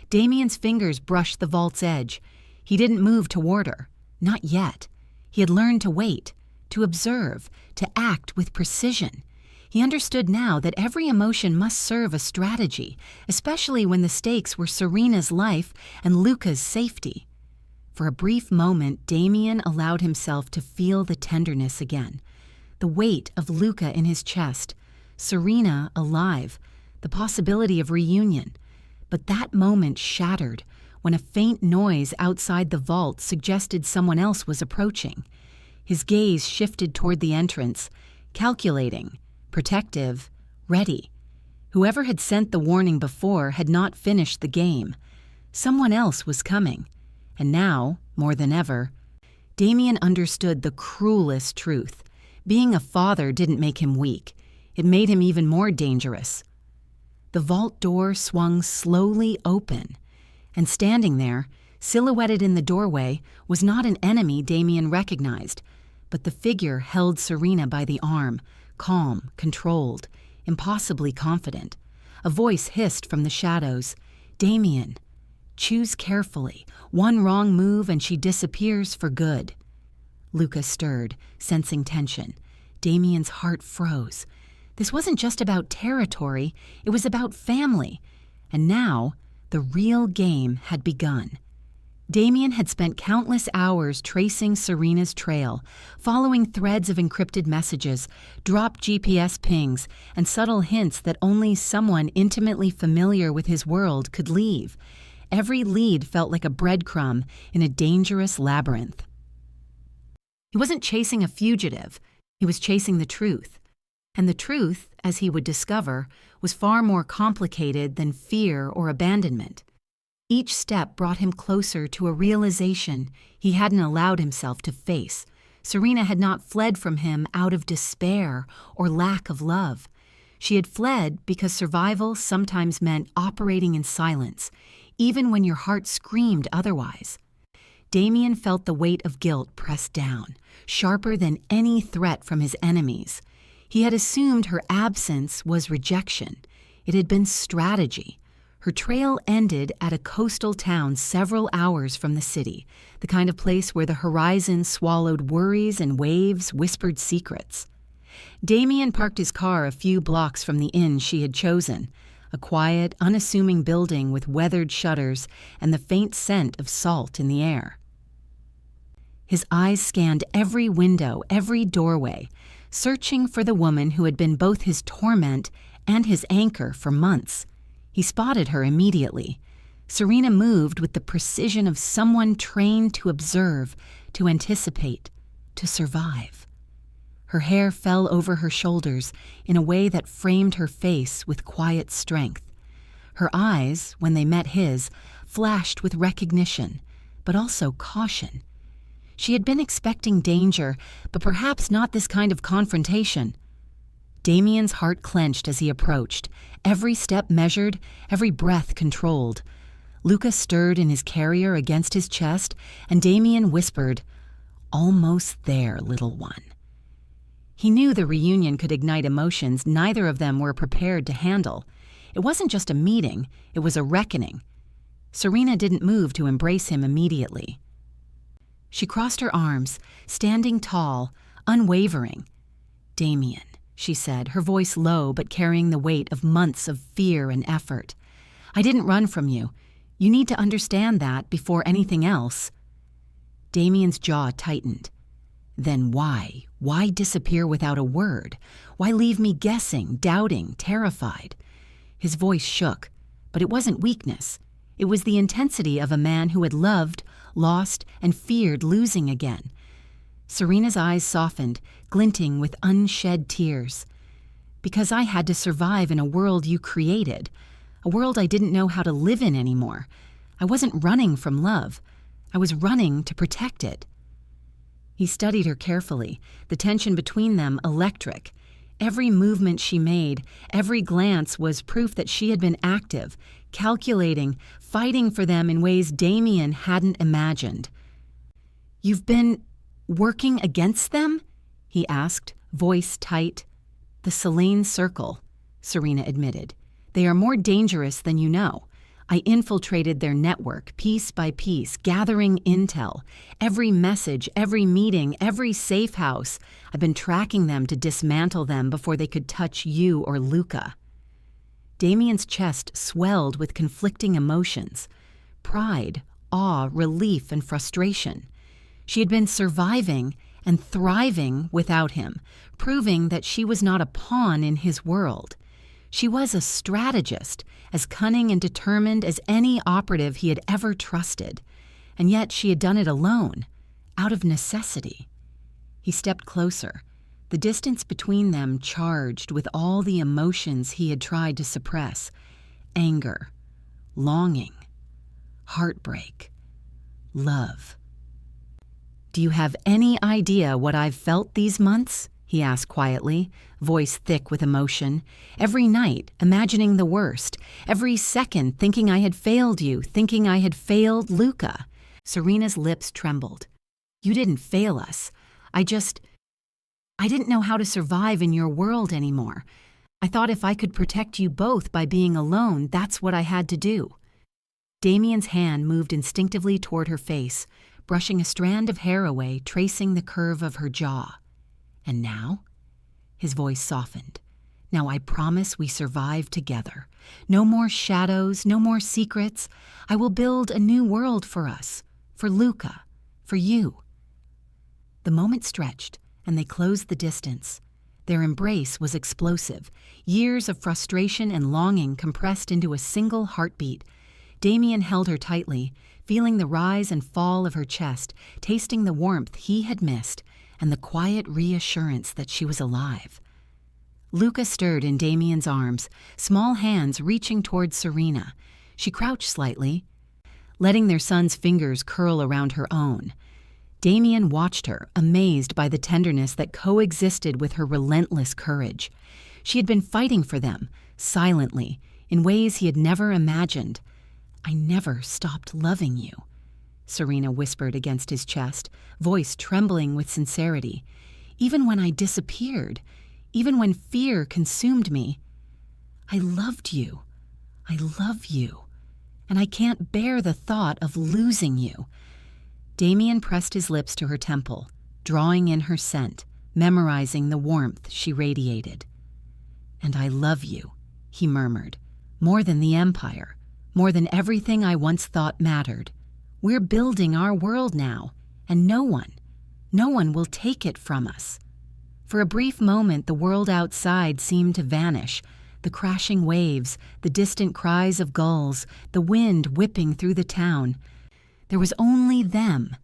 Damian's fingers brushed the vault's edge. He didn't move toward her. Not yet. He had learned to wait, to observe, to act with precision. He understood now that every emotion must serve a strategy, especially when the stakes were Serena's life and Luca's safety. For a brief moment, Damian allowed himself to feel the tenderness again, the weight of Luca in his chest, Serena alive, the possibility of reunion. But that moment shattered when a faint noise outside the vault suggested someone else was approaching. His gaze shifted toward the entrance, calculating, protective, ready. Whoever had sent the warning before had not finished the game. Someone else was coming. And now, more than ever, Damian understood the cruelest truth. Being a father didn't make him weak. It made him even more dangerous. The vault door swung slowly open, and standing there, silhouetted in the doorway, was not an enemy Damian recognized, but the figure held Serena by the arm, calm, controlled, impossibly confident. A voice hissed from the shadows. "Damian, choose carefully. One wrong move and she disappears for good." Luca stirred, sensing tension. Damian's heart froze. This wasn't just about territory, it was about family. And now, the real game had begun. Damian had spent countless hours tracing Serena's trail, following threads of encrypted messages, dropped GPS pings, and subtle hints that only someone intimately familiar with his world could leave. Every lead felt like a breadcrumb in a dangerous labyrinth. He wasn't chasing a fugitive, he was chasing the truth. And the truth, as he would discover, was far more complicated than fear or abandonment. Each step brought him closer to a realization he hadn't allowed himself to face. Serena had not fled from him out of despair or lack of love. She had fled because survival sometimes meant operating in silence, even when your heart screamed otherwise. Damian felt the weight of guilt press down, sharper than any threat from his enemies. He had assumed her absence was rejection. It had been strategy. Her trail ended at a coastal town several hours from the city, the kind of place where the horizon swallowed worries and waves whispered secrets. Damian parked his car a few blocks from the inn she had chosen, a quiet, unassuming building with weathered shutters and the faint scent of salt in the air. His eyes scanned every window, every doorway, searching for the woman who had been both his torment and his anchor for months. He spotted her immediately. Serena moved with the precision of someone trained to observe, to anticipate, to survive. Her hair fell over her shoulders in a way that framed her face with quiet strength. Her eyes, when they met his, flashed with recognition, but also caution. She had been expecting danger, but perhaps not this kind of confrontation. Damian's heart clenched as he approached, every step measured, every breath controlled. Luca stirred in his carrier against his chest, and Damian whispered, "Almost there, little one." He knew the reunion could ignite emotions neither of them were prepared to handle. It wasn't just a meeting, it was a reckoning. Serena didn't move to embrace him immediately. She crossed her arms, standing tall, unwavering. "Damian," she said, her voice low but carrying the weight of months of fear and effort. "I didn't run from you. You need to understand that before anything else." Damian's jaw tightened. "Then why? Why disappear without a word? Why leave me guessing, doubting, terrified?" His voice shook, but it wasn't weakness. It was the intensity of a man who had loved, lost, and feared losing again. Serena's eyes softened, glinting with unshed tears. "Because I had to survive in a world you created, a world I didn't know how to live in anymore. I wasn't running from love. I was running to protect it." He studied her carefully, the tension between them electric. Every movement she made, every glance was proof that she had been active, calculating, fighting for them in ways Damian hadn't imagined. "You've been working against them?" he asked, voice tight. "The Selene Circle," Serena admitted. "They are more dangerous than you know. I infiltrated their network, piece by piece, gathering intel. Every message, every meeting, every safe house. I've been tracking them to dismantle them before they could touch you or Luca." Damian's chest swelled with conflicting emotions. Pride, awe, relief, and frustration. She had been surviving and thriving without him, proving that she was not a pawn in his world. She was a strategist, as cunning and determined as any operative he had ever trusted. And yet she had done it alone, out of necessity. He stepped closer, the distance between them charged with all the emotions he had tried to suppress: anger, longing, heartbreak, love. "Do you have any idea what I've felt these months?" he asked quietly, voice thick with emotion. "Every night, imagining the worst. Every second, thinking I had failed you, thinking I had failed Luca." Serena's lips trembled. "You didn't fail us. I didn't know how to survive in your world anymore. I thought if I could protect you both by being alone, that's what I had to do." Damian's hand moved instinctively toward her face, brushing a strand of hair away, tracing the curve of her jaw. "And now?" His voice softened. "Now I promise we survive together. No more shadows, no more secrets. I will build a new world for us, for Luca, for you." The moment stretched, and they closed the distance. Their embrace was explosive, years of frustration and longing compressed into a single heartbeat. Damian held her tightly, feeling the rise and fall of her chest, tasting the warmth he had missed and the quiet reassurance that she was alive. Luca stirred in Damian's arms, small hands reaching toward Serena. She crouched slightly, letting their son's fingers curl around her own. Damian watched her, amazed by the tenderness that coexisted with her relentless courage. She had been fighting for them, silently, in ways he had never imagined. "I never stopped loving you," Serena whispered against his chest, voice trembling with sincerity. "Even when I disappeared, even when fear consumed me, I loved you. I love you. And I can't bear the thought of losing you." Damian pressed his lips to her temple, drawing in her scent, memorizing the warmth she radiated. "And I love you," he murmured, "more than the Empire, more than everything I once thought mattered. We're building our world now, and no one will take it from us." For a brief moment, the world outside seemed to vanish. The crashing waves, the distant cries of gulls, the wind whipping through the town. There was only them,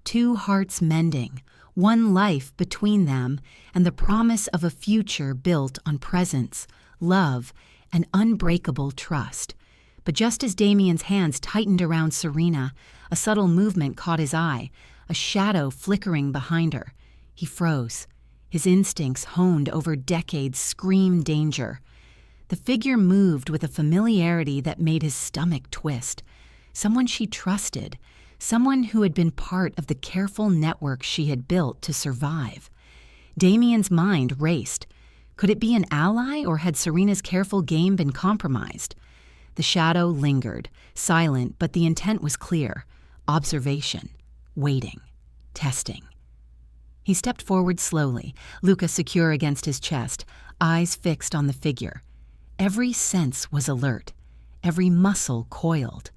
two hearts mending, one life between them, and the promise of a future built on presence, love, and unbreakable trust. But just as Damian's hands tightened around Serena, a subtle movement caught his eye, a shadow flickering behind her. He froze. His instincts, honed over decades, screamed danger. The figure moved with a familiarity that made his stomach twist. Someone she trusted, someone who had been part of the careful network she had built to survive. Damian's mind raced. Could it be an ally, or had Serena's careful game been compromised? The shadow lingered, silent, but the intent was clear. Observation, waiting, testing. He stepped forward slowly, Luca secure against his chest, eyes fixed on the figure. Every sense was alert, every muscle coiled.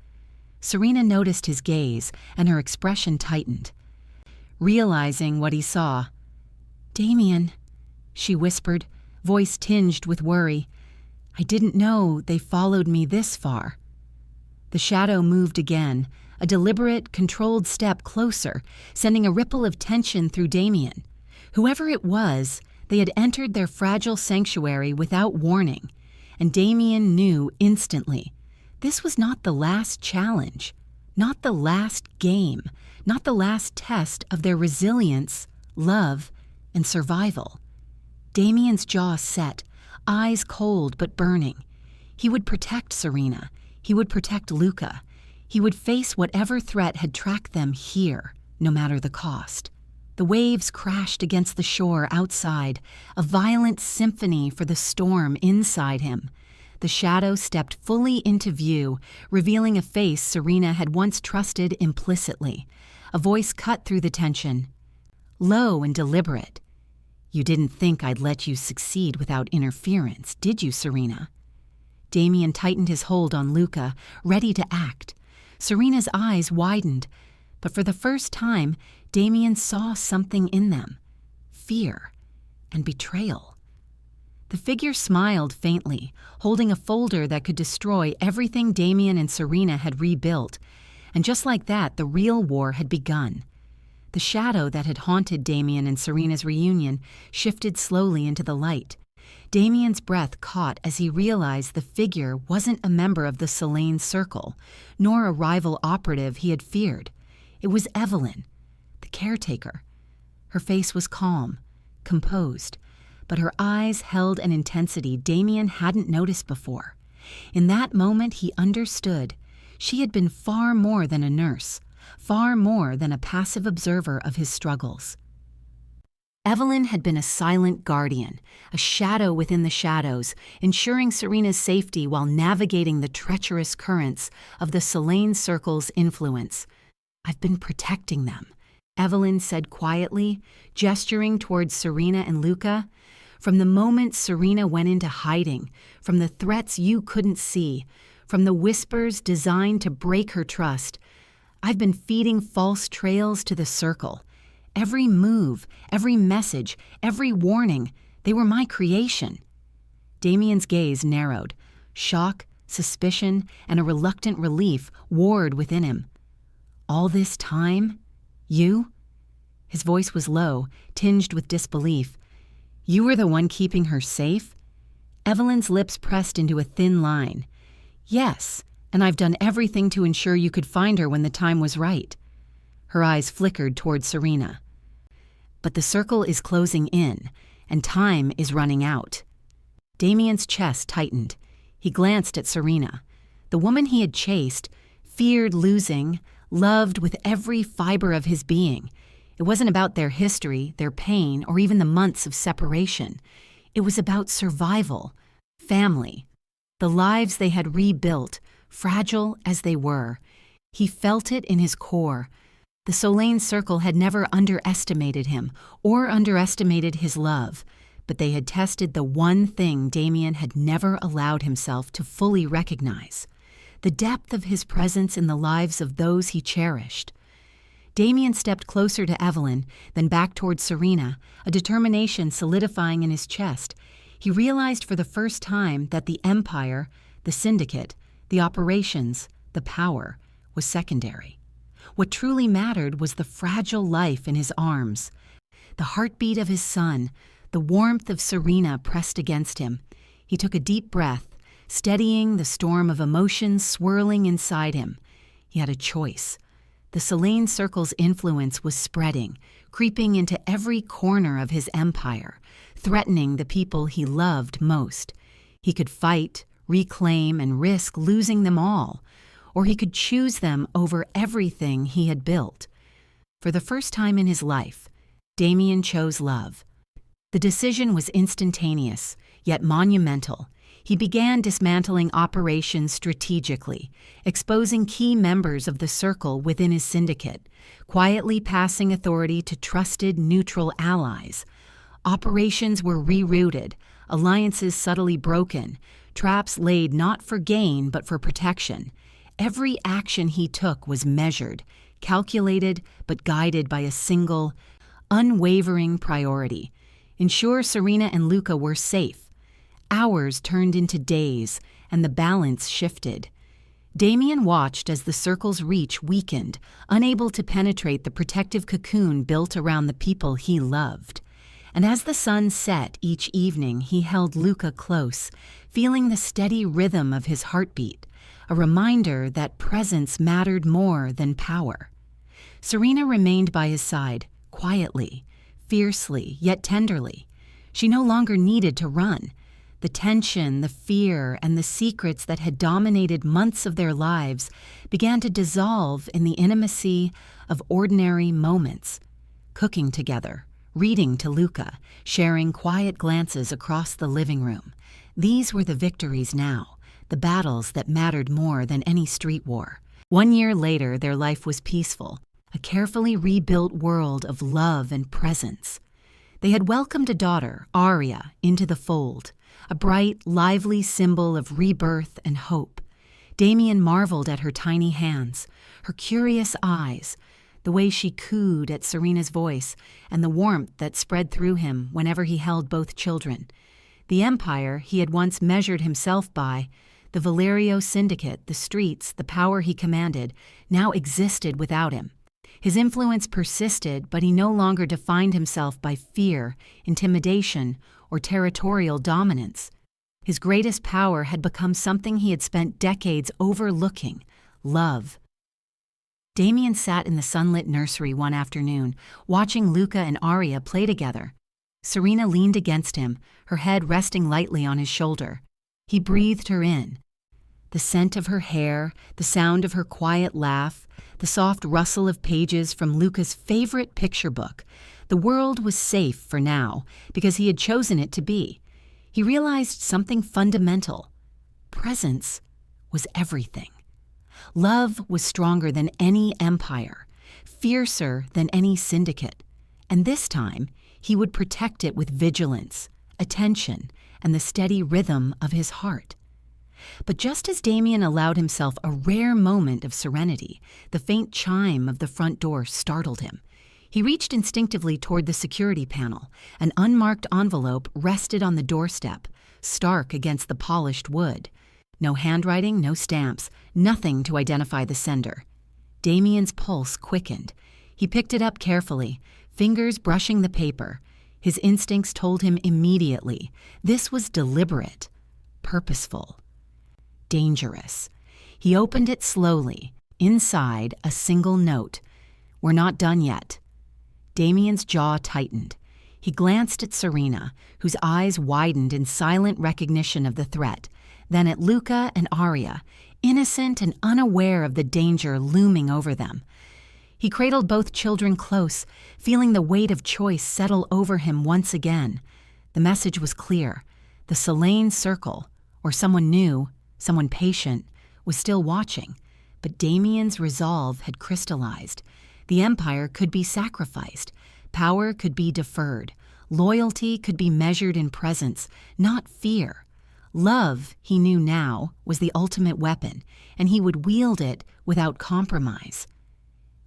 Serena noticed his gaze, and her expression tightened. Realizing what he saw, "Damian," she whispered, voice tinged with worry. "I didn't know they followed me this far." The shadow moved again, a deliberate, controlled step closer, sending a ripple of tension through Damian. Whoever it was, they had entered their fragile sanctuary without warning, and Damian knew instantly. This was not the last challenge, not the last game, not the last test of their resilience, love, and survival. Damian's jaw set, eyes cold but burning. He would protect Serena. He would protect Luca. He would face whatever threat had tracked them here, no matter the cost. The waves crashed against the shore outside, a violent symphony for the storm inside him. The shadow stepped fully into view, revealing a face Serena had once trusted implicitly. A voice cut through the tension. Low and deliberate. "You didn't think I'd let you succeed without interference, did you, Serena?" Damian tightened his hold on Luca, ready to act. Serena's eyes widened, but for the first time, Damian saw something in them. Fear and betrayal. The figure smiled faintly, holding a folder that could destroy everything Damian and Serena had rebuilt. And just like that, the real war had begun. The shadow that had haunted Damian and Serena's reunion shifted slowly into the light. Damian's breath caught as he realized the figure wasn't a member of the Selene Circle, nor a rival operative he had feared. It was Evelyn, the caretaker. Her face was calm, composed, but her eyes held an intensity Damian hadn't noticed before. In that moment, he understood. She had been far more than a nurse, far more than a passive observer of his struggles. Evelyn had been a silent guardian, a shadow within the shadows, ensuring Serena's safety while navigating the treacherous currents of the Selene Circle's influence. "I've been protecting them," Evelyn said quietly, gesturing towards Serena and Luca. "From the moment Serena went into hiding, from the threats you couldn't see, from the whispers designed to break her trust, I've been feeding false trails to the Circle. Every move, every message, every warning, they were my creation." Damian's gaze narrowed. Shock, suspicion, and a reluctant relief warred within him. "All this time? You?" His voice was low, tinged with disbelief. "You were the one keeping her safe?" Evelyn's lips pressed into a thin line. "Yes, and I've done everything to ensure you could find her when the time was right." Her eyes flickered toward Serena. "But the Circle is closing in, and time is running out." Damian's chest tightened. He glanced at Serena. The woman he had chased, feared losing, loved with every fiber of his being. It wasn't about their history, their pain, or even the months of separation. It was about survival, family, the lives they had rebuilt, fragile as they were. He felt it in his core. The Selene Circle had never underestimated him or underestimated his love, but they had tested the one thing Damian had never allowed himself to fully recognize: the depth of his presence in the lives of those he cherished. Damian stepped closer to Evelyn, then back toward Serena, a determination solidifying in his chest. He realized for the first time that the empire, the syndicate, the operations, the power, was secondary. What truly mattered was the fragile life in his arms, the heartbeat of his son, the warmth of Serena pressed against him. He took a deep breath, steadying the storm of emotions swirling inside him. He had a choice. The Selene Circle's influence was spreading, creeping into every corner of his empire, threatening the people he loved most. He could fight, reclaim, and risk losing them all, or he could choose them over everything he had built. For the first time in his life, Damian chose love. The decision was instantaneous, yet monumental. He began dismantling operations strategically, exposing key members of the Circle within his syndicate, quietly passing authority to trusted, neutral allies. Operations were rerouted, alliances subtly broken, traps laid not for gain but for protection. Every action he took was measured, calculated, but guided by a single, unwavering priority: ensure Serena and Luca were safe. Hours turned into days, and the balance shifted. Damian watched as the Circle's reach weakened, unable to penetrate the protective cocoon built around the people he loved. And as the sun set each evening, he held Luca close, feeling the steady rhythm of his heartbeat, a reminder that presence mattered more than power. Serena remained by his side, quietly, fiercely, yet tenderly. She no longer needed to run. The tension, the fear, and the secrets that had dominated months of their lives began to dissolve in the intimacy of ordinary moments. Cooking together, reading to Luca, sharing quiet glances across the living room. These were the victories now, the battles that mattered more than any street war. 1 year later, their life was peaceful, a carefully rebuilt world of love and presence. They had welcomed a daughter, Aria, into the fold, a bright, lively symbol of rebirth and hope. Damian marveled at her tiny hands, her curious eyes, the way she cooed at Serena's voice, and the warmth that spread through him whenever he held both children. The empire he had once measured himself by, the Valerio Syndicate, the streets, the power he commanded, now existed without him. His influence persisted, but he no longer defined himself by fear, intimidation, or territorial dominance. His greatest power had become something he had spent decades overlooking: love. Damian sat in the sunlit nursery one afternoon, watching Luca and Aria play together. Serena leaned against him, her head resting lightly on his shoulder. He breathed her in. The scent of her hair, the sound of her quiet laugh, the soft rustle of pages from Luca's favorite picture book. The world was safe for now because he had chosen it to be. He realized something fundamental. Presence was everything. Love was stronger than any empire, fiercer than any syndicate. And this time, he would protect it with vigilance, attention, and the steady rhythm of his heart. But just as Damian allowed himself a rare moment of serenity, the faint chime of the front door startled him. He reached instinctively toward the security panel. An unmarked envelope rested on the doorstep, stark against the polished wood. No handwriting, no stamps, nothing to identify the sender. Damian's pulse quickened. He picked it up carefully, fingers brushing the paper. His instincts told him immediately this was deliberate, purposeful, dangerous. He opened it slowly. Inside, a single note. "We're not done yet." Damian's jaw tightened. He glanced at Serena, whose eyes widened in silent recognition of the threat, then at Luca and Arya, innocent and unaware of the danger looming over them. He cradled both children close, feeling the weight of choice settle over him once again. The message was clear. The Selene Circle, or someone new, someone patient, was still watching, but Damian's resolve had crystallized. The Empire could be sacrificed. Power could be deferred. Loyalty could be measured in presence, not fear. Love, he knew now, was the ultimate weapon, and he would wield it without compromise.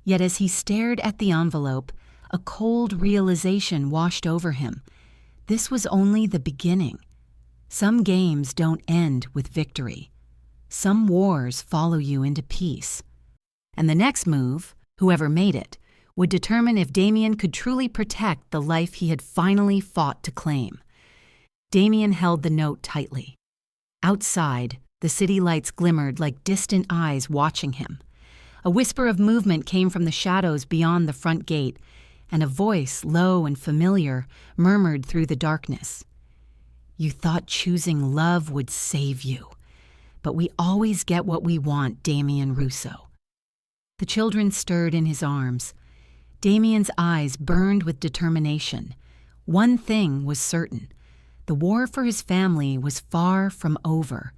Yet as he stared at the envelope, a cold realization washed over him. This was only the beginning. Some games don't end with victory. Some wars follow you into peace. And the next move, whoever made it, would determine if Damian could truly protect the life he had finally fought to claim. Damian held the note tightly. Outside, the city lights glimmered like distant eyes watching him. A whisper of movement came from the shadows beyond the front gate, and a voice, low and familiar, murmured through the darkness. "You thought choosing love would save you, but we always get what we want, Damian Russo." The children stirred in his arms. Damian's eyes burned with determination. One thing was certain. The war for his family was far from over.